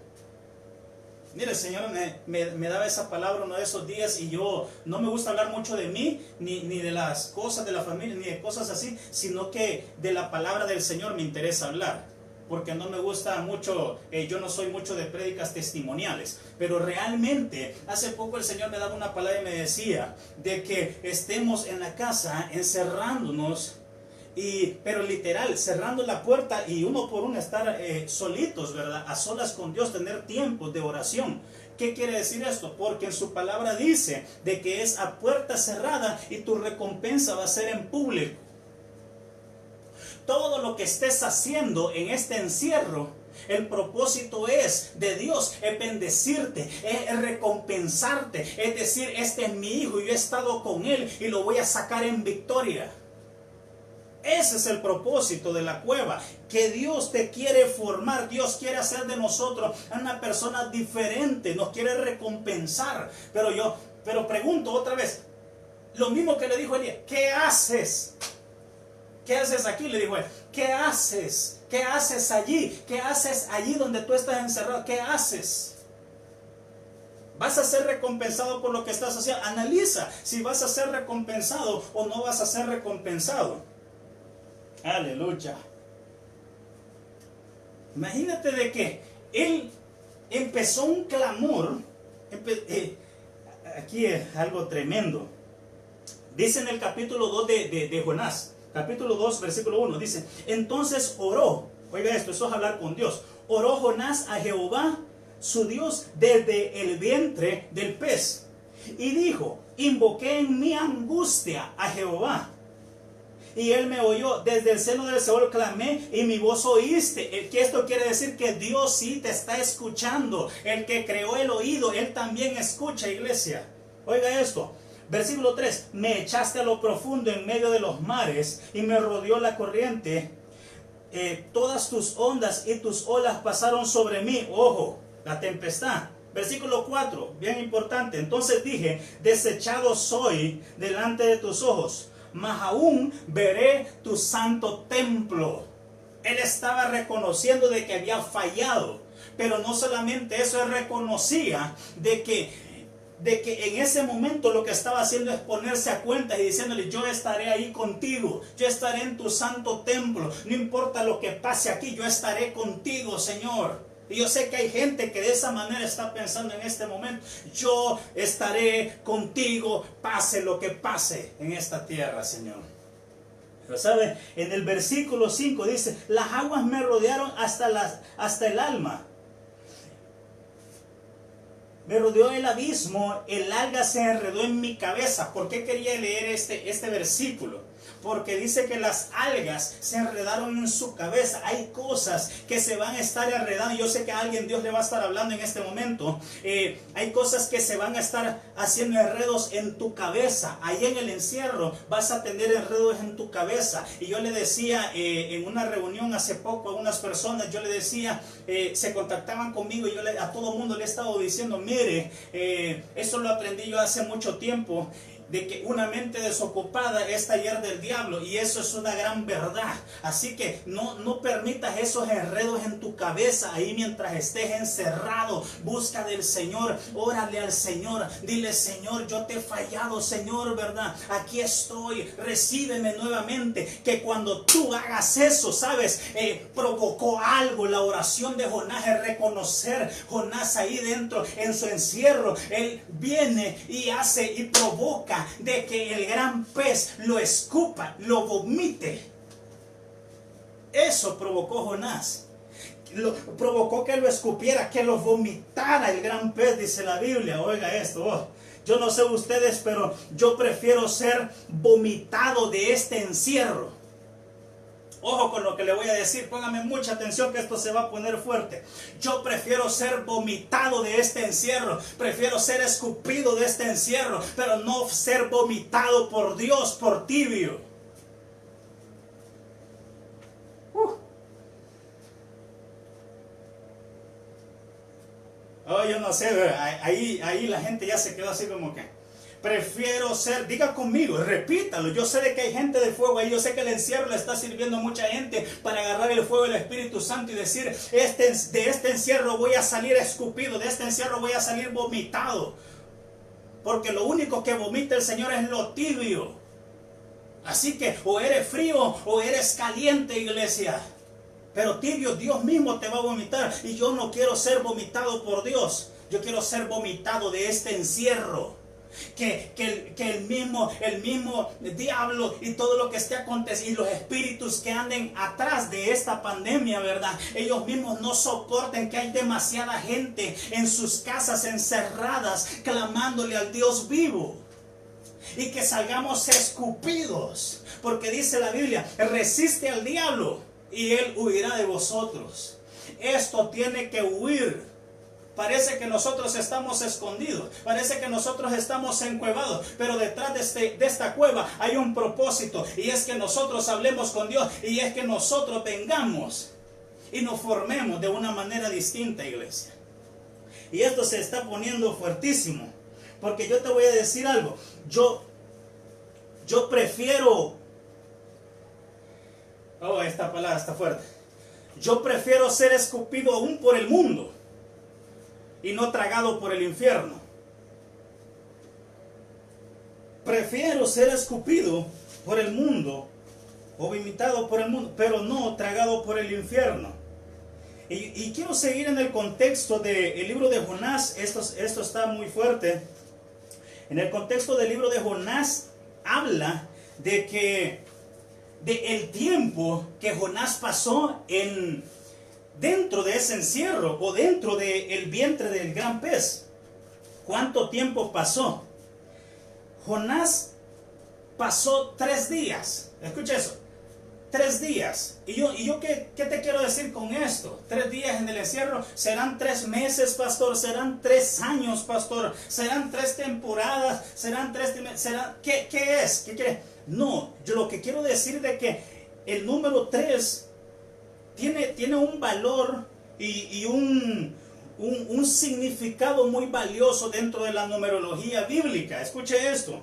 Speaker 1: Mire, el Señor me daba esa palabra uno de esos días, y yo no me gusta hablar mucho de mí, ni de las cosas de la familia, ni de cosas así, sino que de la palabra del Señor me interesa hablar, porque no me gusta mucho, yo no soy mucho de prédicas testimoniales, pero realmente hace poco el Señor me daba una palabra y me decía de que estemos en la casa encerrándonos, pero literal, cerrando la puerta y uno por uno estar solitos, ¿verdad? A solas con Dios, tener tiempos de oración. ¿Qué quiere decir esto? Porque en su palabra dice de que es a puerta cerrada y tu recompensa va a ser en público. Todo lo que estés haciendo en este encierro, el propósito es de Dios, es bendecirte, es recompensarte, es decir, este es mi hijo y yo he estado con él y lo voy a sacar en victoria. Ese es el propósito de la cueva, que Dios te quiere formar. Dios quiere hacer de nosotros una persona diferente, nos quiere recompensar. Pero pregunto otra vez, lo mismo que le dijo Elías: ¿qué haces? ¿Qué haces aquí? Le dijo él. ¿Qué haces? ¿Qué haces allí? ¿Qué haces allí donde tú estás encerrado? ¿Qué haces? ¿Vas a ser recompensado por lo que estás haciendo? Analiza si vas a ser recompensado o no vas a ser recompensado. Aleluya. Imagínate de que él empezó un clamor. Aquí es algo tremendo. Dice en el capítulo 2 de Jonás, capítulo 2, versículo 1, dice: entonces oró. Oiga esto, eso es hablar con Dios. Oró Jonás a Jehová, su Dios, desde el vientre del pez. Y dijo: invoqué en mi angustia a Jehová, y él me oyó. Desde el seno del Seol clamé y mi voz oíste. Que esto quiere decir que Dios sí te está escuchando. El que creó el oído, él también escucha, iglesia. Oiga esto. Versículo 3. Me echaste a lo profundo en medio de los mares y me rodeó la corriente. Todas tus ondas y tus olas pasaron sobre mí. Ojo, la tempestad. Versículo 4, bien importante. Entonces dije: desechado soy delante de tus ojos, mas aún veré tu santo templo. Él estaba reconociendo de que había fallado, pero no solamente eso, él reconocía de que en ese momento lo que estaba haciendo es ponerse a cuenta y diciéndole: yo estaré ahí contigo, yo estaré en tu santo templo, no importa lo que pase aquí, yo estaré contigo, Señor. Y yo sé que hay gente que de esa manera está pensando en este momento: yo estaré contigo, pase lo que pase en esta tierra, Señor. Pero sabe, en el versículo 5 dice: las aguas me rodearon hasta el alma. Me rodeó el abismo, el alga se enredó en mi cabeza. ¿Por qué quería leer este versículo? Porque dice que las algas se enredaron en su cabeza. Hay cosas que se van a estar enredando. Yo sé que a alguien Dios le va a estar hablando en este momento. Hay cosas que se van a estar haciendo enredos en tu cabeza. Ahí en el encierro vas a tener enredos en tu cabeza. Y yo le decía en una reunión hace poco a unas personas, yo le decía, se contactaban conmigo y yo a todo mundo le he estado diciendo: mire, eso lo aprendí yo hace mucho tiempo. de que una mente desocupada es taller del diablo, y eso es una gran verdad. Así que no permitas esos enredos en tu cabeza ahí mientras estés encerrado. Busca del Señor, órale al Señor, dile: Señor, yo te he fallado, Señor, ¿verdad? Aquí estoy, recíbeme nuevamente. Que cuando tú hagas eso, ¿sabes? Provocó algo la oración de Jonás, es reconocer Jonás ahí dentro en su encierro. Él viene y hace y provoca de que el gran pez lo escupa, lo vomite. Eso provocó Jonás. Provocó que lo escupiera, que lo vomitara el gran pez, dice la Biblia. Oiga esto, yo no sé ustedes, pero yo prefiero ser vomitado de este encierro. Ojo con lo que le voy a decir, póngame mucha atención que esto se va a poner fuerte. Yo prefiero ser vomitado de este encierro, prefiero ser escupido de este encierro, pero no ser vomitado por Dios, por tibio. Oh, yo no sé, ahí la gente ya se quedó así como que... Prefiero ser, diga conmigo, repítalo. Yo sé de que hay gente de fuego ahí. Yo sé que el encierro le está sirviendo a mucha gente para agarrar el fuego del Espíritu Santo y decir: de este encierro voy a salir escupido, de este encierro voy a salir vomitado. Porque lo único que vomita el Señor es lo tibio. Así que o eres frío o eres caliente, iglesia. Pero tibio, Dios mismo te va a vomitar. Y yo no quiero ser vomitado por Dios. Yo quiero ser vomitado de este encierro. Que el mismo diablo y todo lo que esté aconteciendo, y los espíritus que anden atrás de esta pandemia, ¿verdad? Ellos mismos no soporten que hay demasiada gente en sus casas encerradas clamándole al Dios vivo. Y que salgamos escupidos. Porque dice la Biblia: resiste al diablo y él huirá de vosotros. Esto tiene que huir. Parece que nosotros estamos escondidos, parece que nosotros estamos encuevados, pero detrás de esta cueva hay un propósito, y es que nosotros hablemos con Dios, y es que nosotros vengamos y nos formemos de una manera distinta, iglesia. Y esto se está poniendo fuertísimo, porque yo te voy a decir algo. Yo prefiero... Oh, esta palabra está fuerte. Yo prefiero ser escupido aún por el mundo y no tragado por el infierno. Prefiero ser escupido por el mundo o vomitado por el mundo, pero no tragado por el infierno. Y quiero seguir en el contexto del libro de Jonás. Esto está muy fuerte. En el contexto del libro de Jonás habla de el tiempo que Jonás pasó dentro de ese encierro o dentro del vientre del gran pez. ¿Cuánto tiempo pasó? Jonás pasó 3 días. Escucha eso. 3 días. ¿Y yo qué te quiero decir con esto? 3 días en el encierro. ¿Serán 3 meses, pastor? ¿Serán 3 años, pastor? ¿Serán 3 temporadas? ¿Serán 3 meses? ¿Qué es? ¿Qué quiere? No, yo lo que quiero decir de que el número 3 tiene un valor y un significado muy valioso dentro de la numerología bíblica. Escuche esto.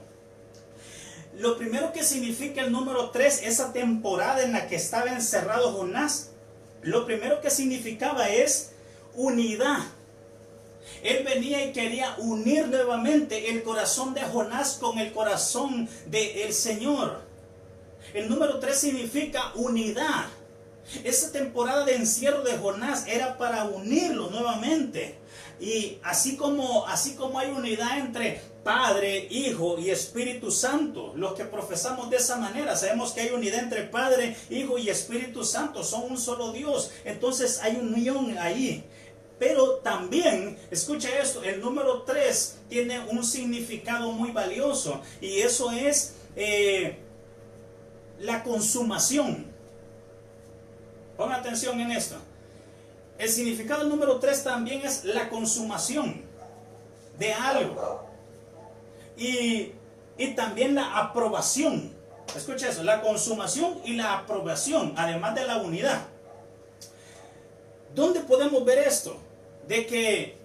Speaker 1: Lo primero que significa el número 3, esa temporada en la que estaba encerrado Jonás, lo primero que significaba es unidad. Él venía y quería unir nuevamente el corazón de Jonás con el corazón del Señor. El número 3 significa unidad. Esa temporada de encierro de Jonás era para unirlo nuevamente. Y así como hay unidad entre Padre, Hijo y Espíritu Santo, los que profesamos de esa manera, sabemos que hay unidad entre Padre, Hijo y Espíritu Santo, son un solo Dios. Entonces hay unión ahí. Pero también, escucha esto, el número 3 tiene un significado muy valioso, y eso es la consumación. Ponga atención en esto. El significado del número 3 también es la consumación de algo. Y también la aprobación. Escucha eso, la consumación y la aprobación, además de la unidad. ¿Dónde podemos ver esto? De que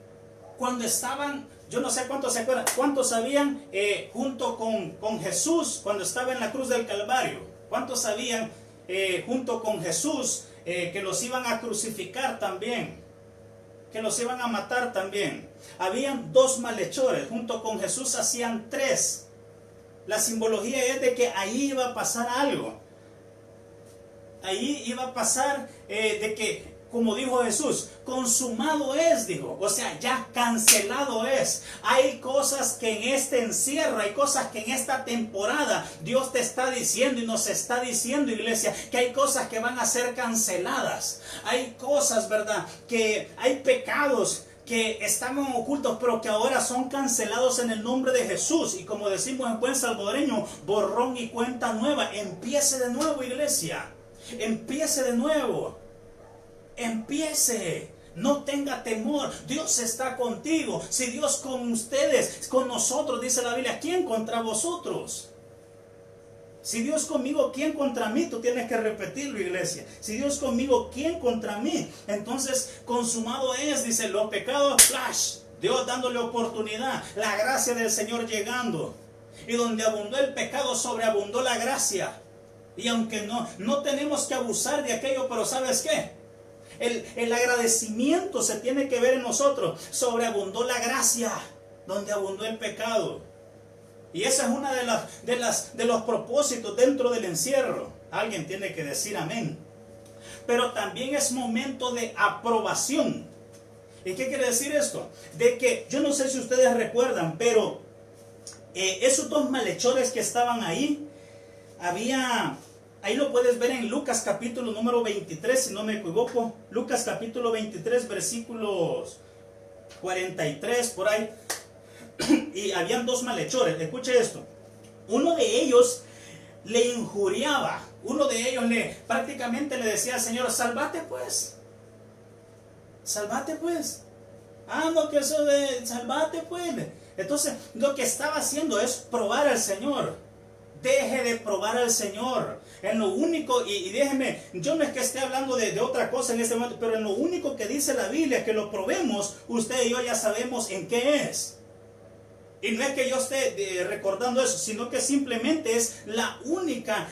Speaker 1: cuando estaban Yo no sé cuántos se acuerdan, cuántos sabían junto con Jesús cuando estaba en la cruz del Calvario. ¿Cuántos sabían junto con Jesús que los iban a crucificar también? Que los iban a matar también. Habían dos malhechores, junto con Jesús hacían tres. La simbología es de que ahí iba a pasar algo. Ahí iba a pasar de que, como dijo Jesús, consumado es, dijo. O sea, ya cancelado es. Hay cosas que en este encierro, hay cosas que en esta temporada Dios te está diciendo y nos está diciendo, iglesia, que hay cosas que van a ser canceladas. Hay cosas, ¿verdad? Que hay pecados que estaban ocultos, pero que ahora son cancelados en el nombre de Jesús. Y como decimos en buen salvadoreño, borrón y cuenta nueva. Empiece de nuevo, iglesia. Empiece de nuevo. Empiece. No tenga temor. Dios está contigo. Si Dios con ustedes, con nosotros, dice la Biblia, ¿quién contra vosotros? Si Dios conmigo, ¿quién contra mí? Tú tienes que repetirlo, iglesia. Si Dios conmigo, ¿quién contra mí? Entonces, consumado es, dice, los pecados, flash. Dios dándole oportunidad. La gracia del Señor llegando. Y donde abundó el pecado, sobreabundó la gracia. Y aunque no tenemos que abusar de aquello, pero ¿sabes qué? El agradecimiento se tiene que ver en nosotros. Sobreabundó la gracia, donde abundó el pecado. Y esa es una de los propósitos dentro del encierro. Alguien tiene que decir amén. Pero también es momento de aprobación. ¿Y qué quiere decir esto? De que, yo no sé si ustedes recuerdan, pero esos dos malhechores que estaban ahí, ahí lo puedes ver en Lucas capítulo número 23, si no me equivoco. Lucas capítulo 23, versículos 43, por ahí. Y habían dos malhechores. Escuche esto. Uno de ellos le injuriaba. Uno de ellos prácticamente le decía al Señor, sálvate pues. Sálvate pues. Ah, no, que eso de sálvate pues. Entonces, lo que estaba haciendo es probar al Señor. Deje de probar al Señor. En lo único, y déjeme, yo no es que esté hablando de otra cosa en este momento, pero en lo único que dice la Biblia, que lo probemos, usted y yo ya sabemos en qué es. Y no es que yo esté recordando eso, sino que simplemente es la única,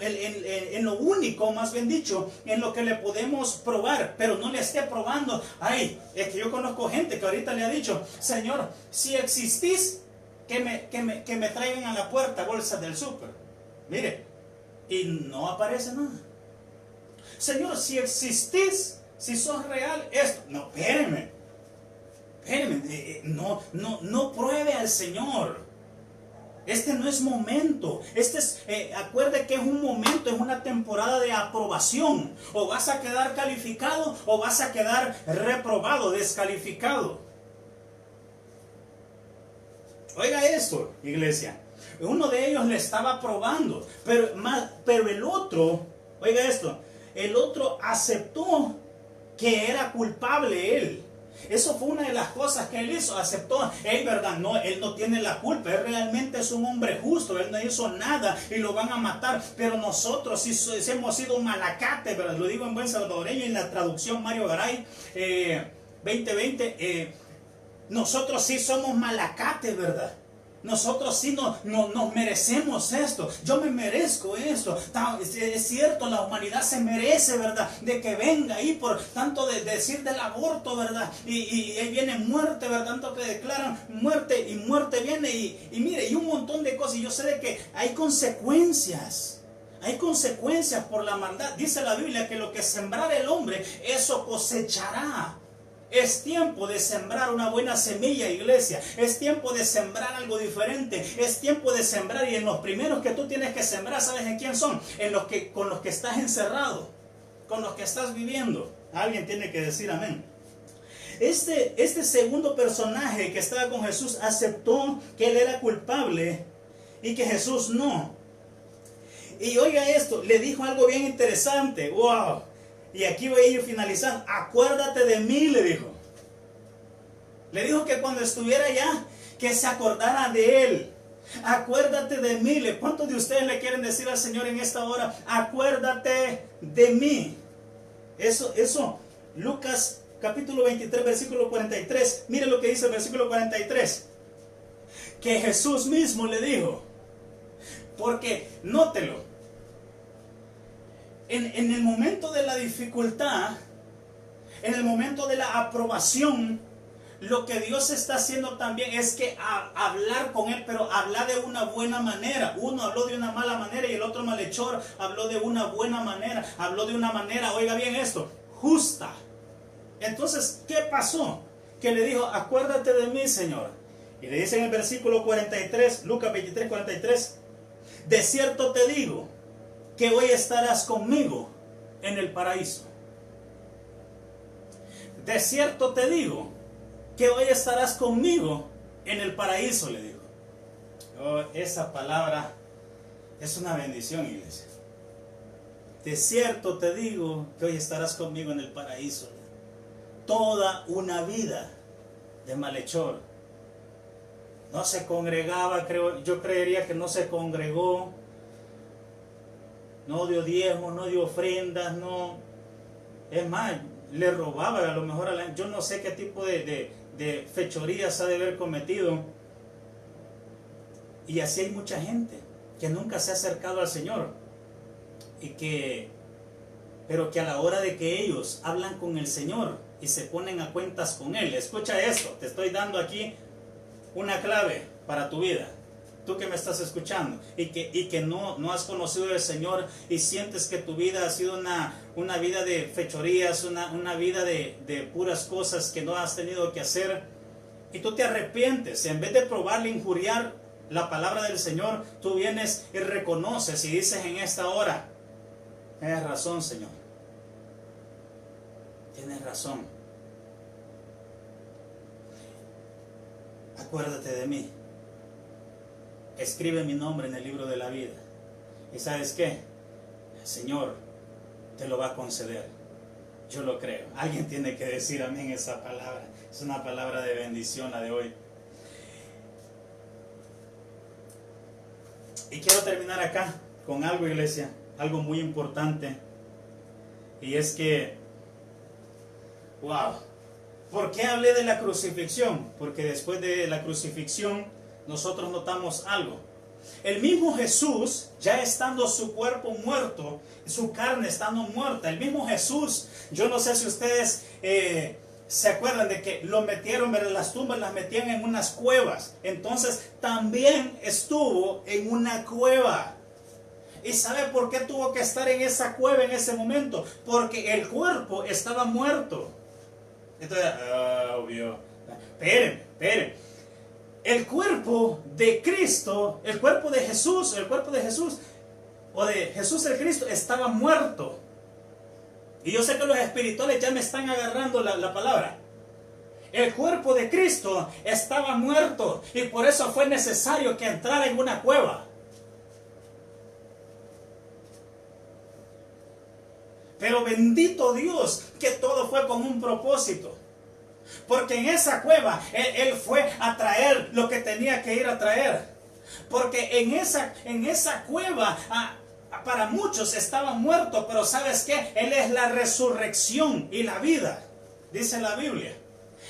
Speaker 1: en lo único, más bien dicho, en lo que le podemos probar, pero no le esté probando. Ay, es que yo conozco gente que ahorita le ha dicho, Señor, si existís, que me traigan a la puerta bolsas del súper. Mire, y no aparece nada. Señor, si existís, si sos real, esto. No, espéreme. No pruebe al Señor. Este no es momento. Acuerde que es un momento, es una temporada de aprobación. O vas a quedar calificado o vas a quedar reprobado, descalificado. Oiga esto, iglesia. Uno de ellos le estaba probando, pero el otro, oiga esto, el otro aceptó que era culpable él. Eso fue una de las cosas que él hizo, aceptó, verdad, no, él no tiene la culpa, él realmente es un hombre justo, él no hizo nada y lo van a matar, pero nosotros sí hemos sido malacate, ¿verdad? Lo digo en buen salvadoreño, en la traducción Mario Garay 2020, nosotros sí somos malacate, ¿verdad? Nosotros sí nos merecemos esto. Yo me merezco esto. Es cierto, la humanidad se merece, ¿verdad? De que venga ahí por tanto de decir del aborto, ¿verdad? Y ahí viene muerte, ¿verdad? Tanto que declaran muerte y muerte viene. Y mire, y un montón de cosas. Y yo sé de que hay consecuencias. Hay consecuencias por la maldad. Dice la Biblia que lo que sembrara el hombre, eso cosechará. Es tiempo de sembrar una buena semilla, iglesia. Es tiempo de sembrar algo diferente. Es tiempo de sembrar, y en los primeros que tú tienes que sembrar, ¿sabes en quién son? Con los que estás encerrado, con los que estás viviendo. Alguien tiene que decir amén. Este segundo personaje que estaba con Jesús aceptó que él era culpable y que Jesús no. Y oiga esto, le dijo algo bien interesante. ¡Wow! Y aquí voy a ir finalizando. Acuérdate de mí, le dijo. Le dijo que cuando estuviera allá, que se acordara de él. Acuérdate de mí. ¿Cuántos de ustedes le quieren decir al Señor en esta hora? Acuérdate de mí. Eso. Lucas capítulo 23, versículo 43. Mire lo que dice el versículo 43. Que Jesús mismo le dijo, porque nótelo, en el momento de la dificultad, en el momento de la aprobación, lo que Dios está haciendo también es que hablar con él, pero hablar de una buena manera. Uno habló de una mala manera y el otro malhechor habló de una buena manera. Habló de una manera, oiga bien esto, justa. Entonces, ¿qué pasó? Que le dijo, acuérdate de mí, Señor. Y le dice en el versículo 43, Lucas 23, 43, de cierto te digo que hoy estarás conmigo en el paraíso. De cierto te digo que hoy estarás conmigo en el paraíso, le digo. Oh, esa palabra es una bendición, iglesia. De cierto te digo que hoy estarás conmigo en el paraíso. Toda una vida de malhechor. No se congregaba, yo creería que no se congregó. No dio diezmos, no dio ofrendas, no. Es más, le robaba a lo mejor yo no sé qué tipo de fechorías ha de haber cometido. Y así hay mucha gente que nunca se ha acercado al Señor pero que a la hora de que ellos hablan con el Señor y se ponen a cuentas con Él, escucha esto, te estoy dando aquí una clave para tu vida, tú que me estás escuchando y que no has conocido al Señor y sientes que tu vida ha sido una vida de fechorías, una vida de puras cosas que no has tenido que hacer, y tú te arrepientes. En vez de probarle, injuriar la palabra del Señor, tú vienes y reconoces y dices en esta hora, tienes razón, Señor, tienes razón, acuérdate de mí, escribe mi nombre en el libro de la vida. ¿Y sabes qué? El Señor te lo va a conceder. Yo lo creo. Alguien tiene que decir amén esa palabra. Es una palabra de bendición la de hoy. Y quiero terminar acá con algo, iglesia, algo muy importante. Y es que, wow, ¿por qué hablé de la crucifixión? Porque después de la crucifixión nosotros notamos algo. El mismo Jesús, ya estando su cuerpo muerto, su carne estando muerta, el mismo Jesús, yo no sé si ustedes se acuerdan de que lo metieron, pero las tumbas las metían en unas cuevas. Entonces también estuvo en una cueva. ¿Y sabe por qué tuvo que estar en esa cueva en ese momento? Porque el cuerpo estaba muerto. Entonces, obvio. Esperen. El cuerpo de Cristo, el cuerpo de Jesús, o de Jesús el Cristo, estaba muerto. Y yo sé que los espirituales ya me están agarrando la palabra. El cuerpo de Cristo estaba muerto y por eso fue necesario que entrara en una cueva. Pero bendito Dios que todo fue con un propósito. Porque en esa cueva él fue a traer lo que tenía que ir a traer. Porque en esa cueva para muchos estaba muerto, pero ¿sabes qué? Él es la resurrección y la vida, dice la Biblia.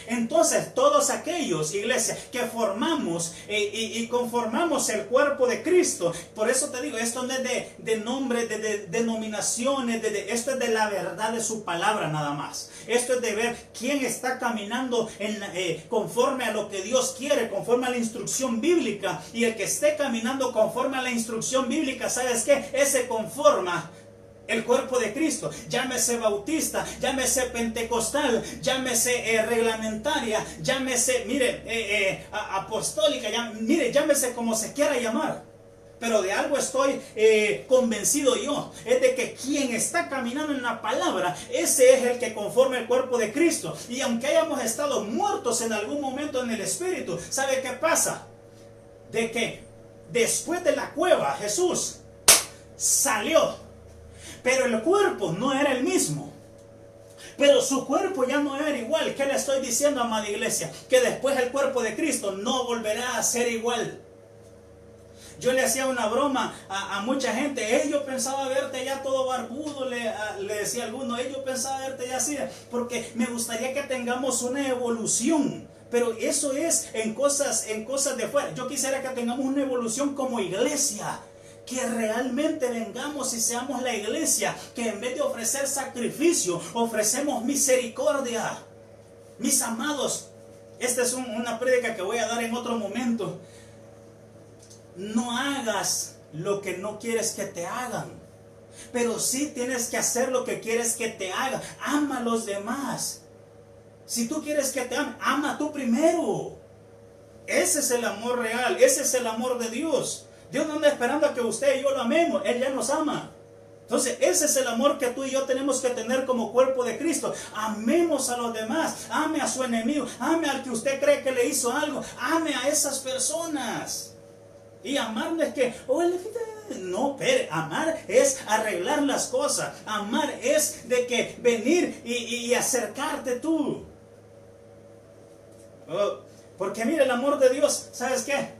Speaker 1: Entonces todos aquellos, iglesia, que formamos y conformamos el cuerpo de Cristo, por eso te digo, esto no es de nombre, de denominaciones, esto es de la verdad de su palabra nada más. Esto es de ver quién está caminando conforme a lo que Dios quiere, conforme a la instrucción bíblica, y el que esté caminando conforme a la instrucción bíblica, ¿sabes qué? Ese conforma el cuerpo de Cristo, llámese bautista, llámese pentecostal, llámese reglamentaria, llámese, apostólica, llámese como se quiera llamar. Pero de algo estoy convencido yo, es de que quien está caminando en la palabra, ese es el que conforma el cuerpo de Cristo. Y aunque hayamos estado muertos en algún momento en el Espíritu, ¿sabe qué pasa? De que después de la cueva Jesús salió. Pero el cuerpo no era el mismo. Pero su cuerpo ya no era igual. ¿Qué le estoy diciendo, amada iglesia? Que después el cuerpo de Cristo no volverá a ser igual. Yo le hacía una broma a mucha gente. Yo pensaba verte ya todo barbudo, le decía a alguno. Yo pensaba verte ya así, porque me gustaría que tengamos una evolución. Pero eso es en cosas de fuera. Yo quisiera que tengamos una evolución como iglesia. Que realmente vengamos y seamos la iglesia que en vez de ofrecer sacrificio, ofrecemos misericordia. Mis amados, esta es una prédica que voy a dar en otro momento. No hagas lo que no quieres que te hagan, pero sí tienes que hacer lo que quieres que te hagan. Ama a los demás. Si tú quieres que te amen, ama tú primero. Ese es el amor real, ese es el amor de Dios. Dios no anda esperando a que usted y yo lo amemos, Él ya nos ama. Entonces ese es el amor que tú y yo tenemos que tener como cuerpo de Cristo. Amemos a los demás, ame a su enemigo, ame al que usted cree que le hizo algo, ame a esas personas. Y amar no es que, no, pero amar es arreglar las cosas. Amar es de que venir y acercarte tú. Porque mira, el amor de Dios, ¿sabes qué?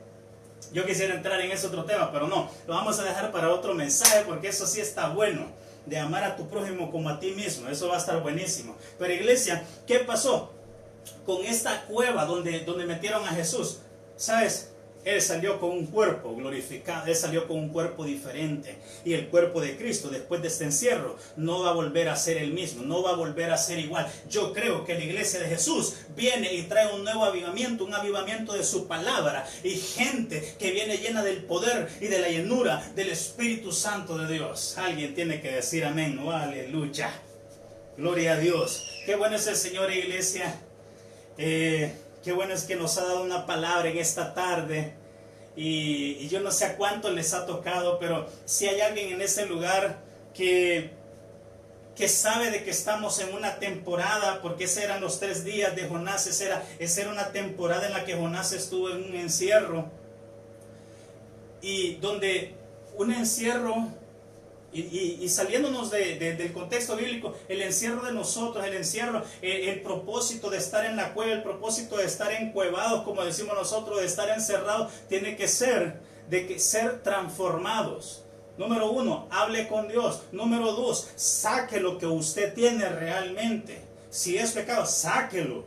Speaker 1: Yo quisiera entrar en ese otro tema, pero no, lo vamos a dejar para otro mensaje, porque eso sí está bueno, de amar a tu prójimo como a ti mismo. Eso va a estar buenísimo. Pero iglesia, ¿qué pasó con esta cueva donde metieron a Jesús? ¿Sabes? Él salió con un cuerpo glorificado, Él salió con un cuerpo diferente. Y el cuerpo de Cristo, después de este encierro, no va a volver a ser el mismo, no va a volver a ser igual. Yo creo que la iglesia de Jesús viene y trae un nuevo avivamiento, un avivamiento de su palabra. Y gente que viene llena del poder y de la llenura del Espíritu Santo de Dios. Alguien tiene que decir amén, ¿no? Aleluya. Gloria a Dios. Qué bueno es el Señor, iglesia. Qué bueno es que nos ha dado una palabra en esta tarde. Y yo no sé a cuánto les ha tocado, pero si hay alguien en ese lugar que sabe de que estamos en una temporada, porque esos eran los 3 días de Jonás, esa era una temporada en la que Jonás estuvo en un encierro. Y donde un encierro, y saliéndonos del contexto bíblico, el encierro de nosotros, el propósito de estar en la cueva, el propósito de estar encuevados, como decimos nosotros, de estar encerrados, tiene que ser ser transformados. Número 1, hable con Dios. Número 2, saque lo que usted tiene realmente. Si es pecado, sáquelo.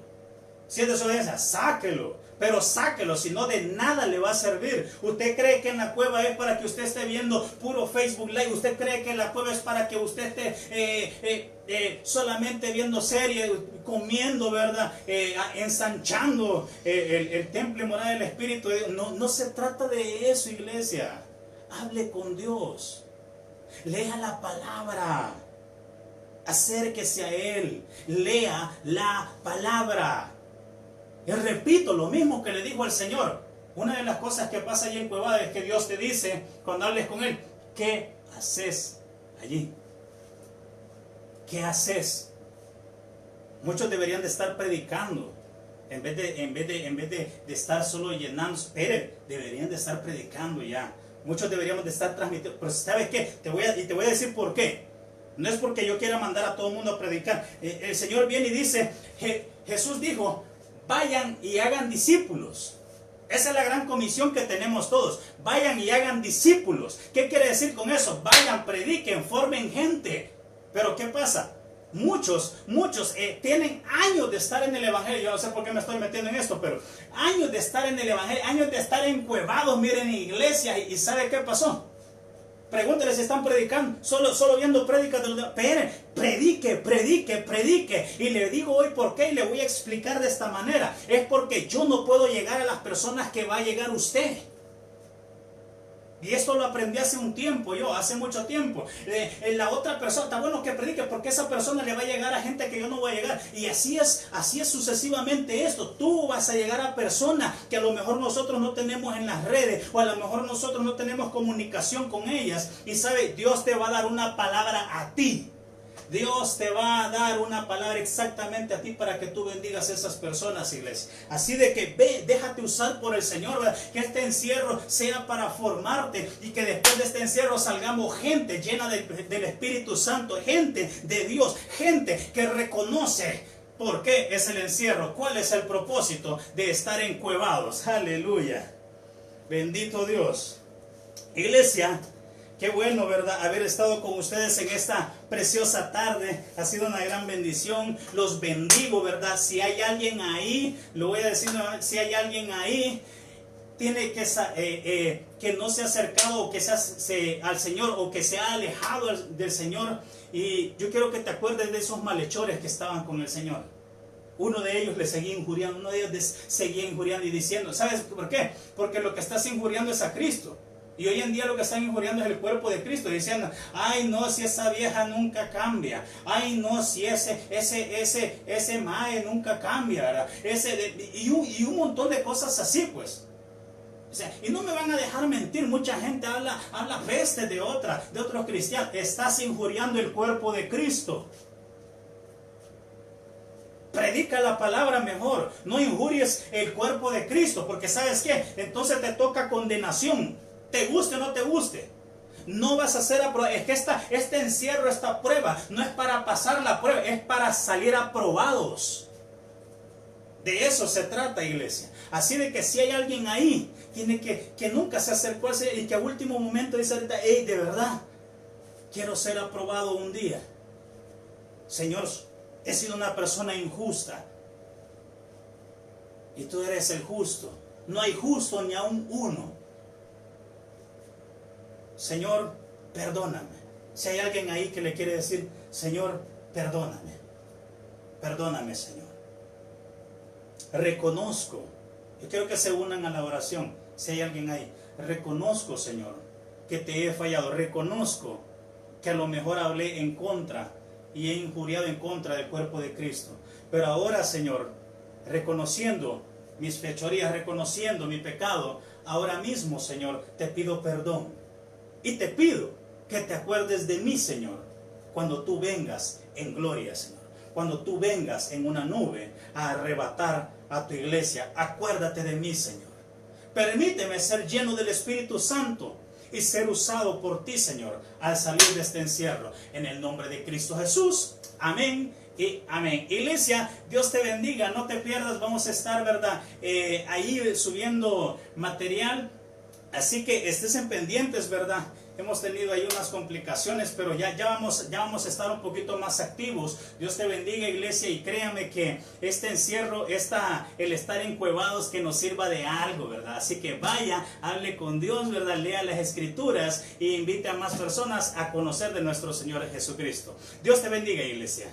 Speaker 1: Si es desobediencia, sáquelo. Pero sáquelo, si no, de nada le va a servir. Usted cree que en la cueva es para que usted esté viendo puro Facebook Live. Usted cree que en la cueva es para que usted esté solamente viendo series, comiendo, ¿verdad? Ensanchando el templo y morada del Espíritu. No se trata de eso, iglesia. Hable con Dios. Lea la palabra. Acérquese a Él. Lea la palabra. Y repito lo mismo que le dijo al Señor. Una de las cosas que pasa allí en Cuevada es que Dios te dice, cuando hables con Él, ¿qué haces allí? ¿Qué haces? Muchos deberían de estar predicando. En vez de estar solo llenando. Espere, deberían de estar predicando ya. Muchos deberíamos de estar transmitiendo. Pero ¿sabes qué? Te voy a decir por qué. No es porque yo quiera mandar a todo el mundo a predicar. El Señor viene y dice, Jesús dijo, vayan y hagan discípulos. Esa es la gran comisión que tenemos todos. Vayan y hagan discípulos. ¿Qué quiere decir con eso? Vayan, prediquen, formen gente. Pero ¿qué pasa? Muchos tienen años de estar en el Evangelio. Yo no sé por qué me estoy metiendo en esto, pero años de estar en el Evangelio, años de estar encuevados, miren, en iglesias. ¿Y sabe qué pasó? Pregúntele si están predicando, solo viendo prédicas de los demás. Predique. Y le digo hoy por qué, y le voy a explicar de esta manera. Es porque yo no puedo llegar a las personas que va a llegar usted. Y esto lo aprendí hace mucho tiempo. La otra persona, está bueno que predique, porque esa persona le va a llegar a gente que yo no voy a llegar. Y así es sucesivamente esto. Tú vas a llegar a personas que a lo mejor nosotros no tenemos en las redes, o a lo mejor nosotros no tenemos comunicación con ellas. Y sabe, Dios te va a dar una palabra a ti. Dios te va a dar una palabra exactamente a ti para que tú bendigas a esas personas, iglesia. Así de que déjate usar por el Señor, ¿verdad? Que este encierro sea para formarte y que después de este encierro salgamos gente llena del Espíritu Santo, gente de Dios, gente que reconoce por qué es el encierro, cuál es el propósito de estar encuevados. Aleluya. Bendito Dios. Iglesia, qué bueno, ¿verdad?, haber estado con ustedes en esta preciosa tarde. Ha sido una gran bendición. Los bendigo, ¿verdad? Si hay alguien ahí, lo voy a decir, si hay alguien ahí, tiene que no se ha acercado o que al Señor, o que se ha alejado del Señor, y yo quiero que te acuerdes de esos malhechores que estaban con el Señor. Uno de ellos le seguía injuriando, uno de ellos seguía injuriando y diciendo, ¿sabes por qué? Porque lo que estás injuriando es a Cristo. Y hoy en día lo que están injuriando es el cuerpo de Cristo, diciendo, ay no, si esa vieja nunca cambia, ay no, si ese mae nunca cambia, ¿verdad? Y un montón de cosas así, pues. O sea, y no me van a dejar mentir, mucha gente habla peste de otros cristianos. Estás injuriando el cuerpo de Cristo. Predica la palabra mejor, no injuries el cuerpo de Cristo, porque ¿sabes qué? Entonces te toca condenación, te guste o no te guste. No vas a ser aprobado. Es que este encierro, esta prueba, no es para pasar la prueba, es para salir aprobados. De eso se trata, iglesia. Así de que si hay alguien ahí que nunca se acercó al Señor y que a último momento dice ahorita, hey, de verdad, quiero ser aprobado un día. Señor, he sido una persona injusta y tú eres el justo. No hay justo ni aún uno. Señor, perdóname. Si hay alguien ahí que le quiere decir, Señor, perdóname. Perdóname, Señor. Reconozco. Yo quiero que se unan a la oración. Si hay alguien ahí, reconozco, Señor, que te he fallado. Reconozco que a lo mejor hablé en contra y he injuriado en contra del cuerpo de Cristo. Pero ahora, Señor, reconociendo mis fechorías, reconociendo mi pecado, ahora mismo, Señor, te pido perdón. Y te pido que te acuerdes de mí, Señor, cuando tú vengas en gloria, Señor. Cuando tú vengas en una nube a arrebatar a tu iglesia, acuérdate de mí, Señor. Permíteme ser lleno del Espíritu Santo y ser usado por ti, Señor, al salir de este encierro. En el nombre de Cristo Jesús. Amén y amén. Iglesia, Dios te bendiga. No te pierdas. Vamos a estar, ¿verdad?, ahí subiendo material. Así que estés en pendientes, ¿verdad? Hemos tenido ahí unas complicaciones, pero ya vamos a estar un poquito más activos. Dios te bendiga, iglesia, y créame que este encierro, el estar encuevados, que nos sirva de algo, ¿verdad? Así que vaya, hable con Dios, ¿verdad? Lea las Escrituras e invite a más personas a conocer de nuestro Señor Jesucristo. Dios te bendiga, iglesia.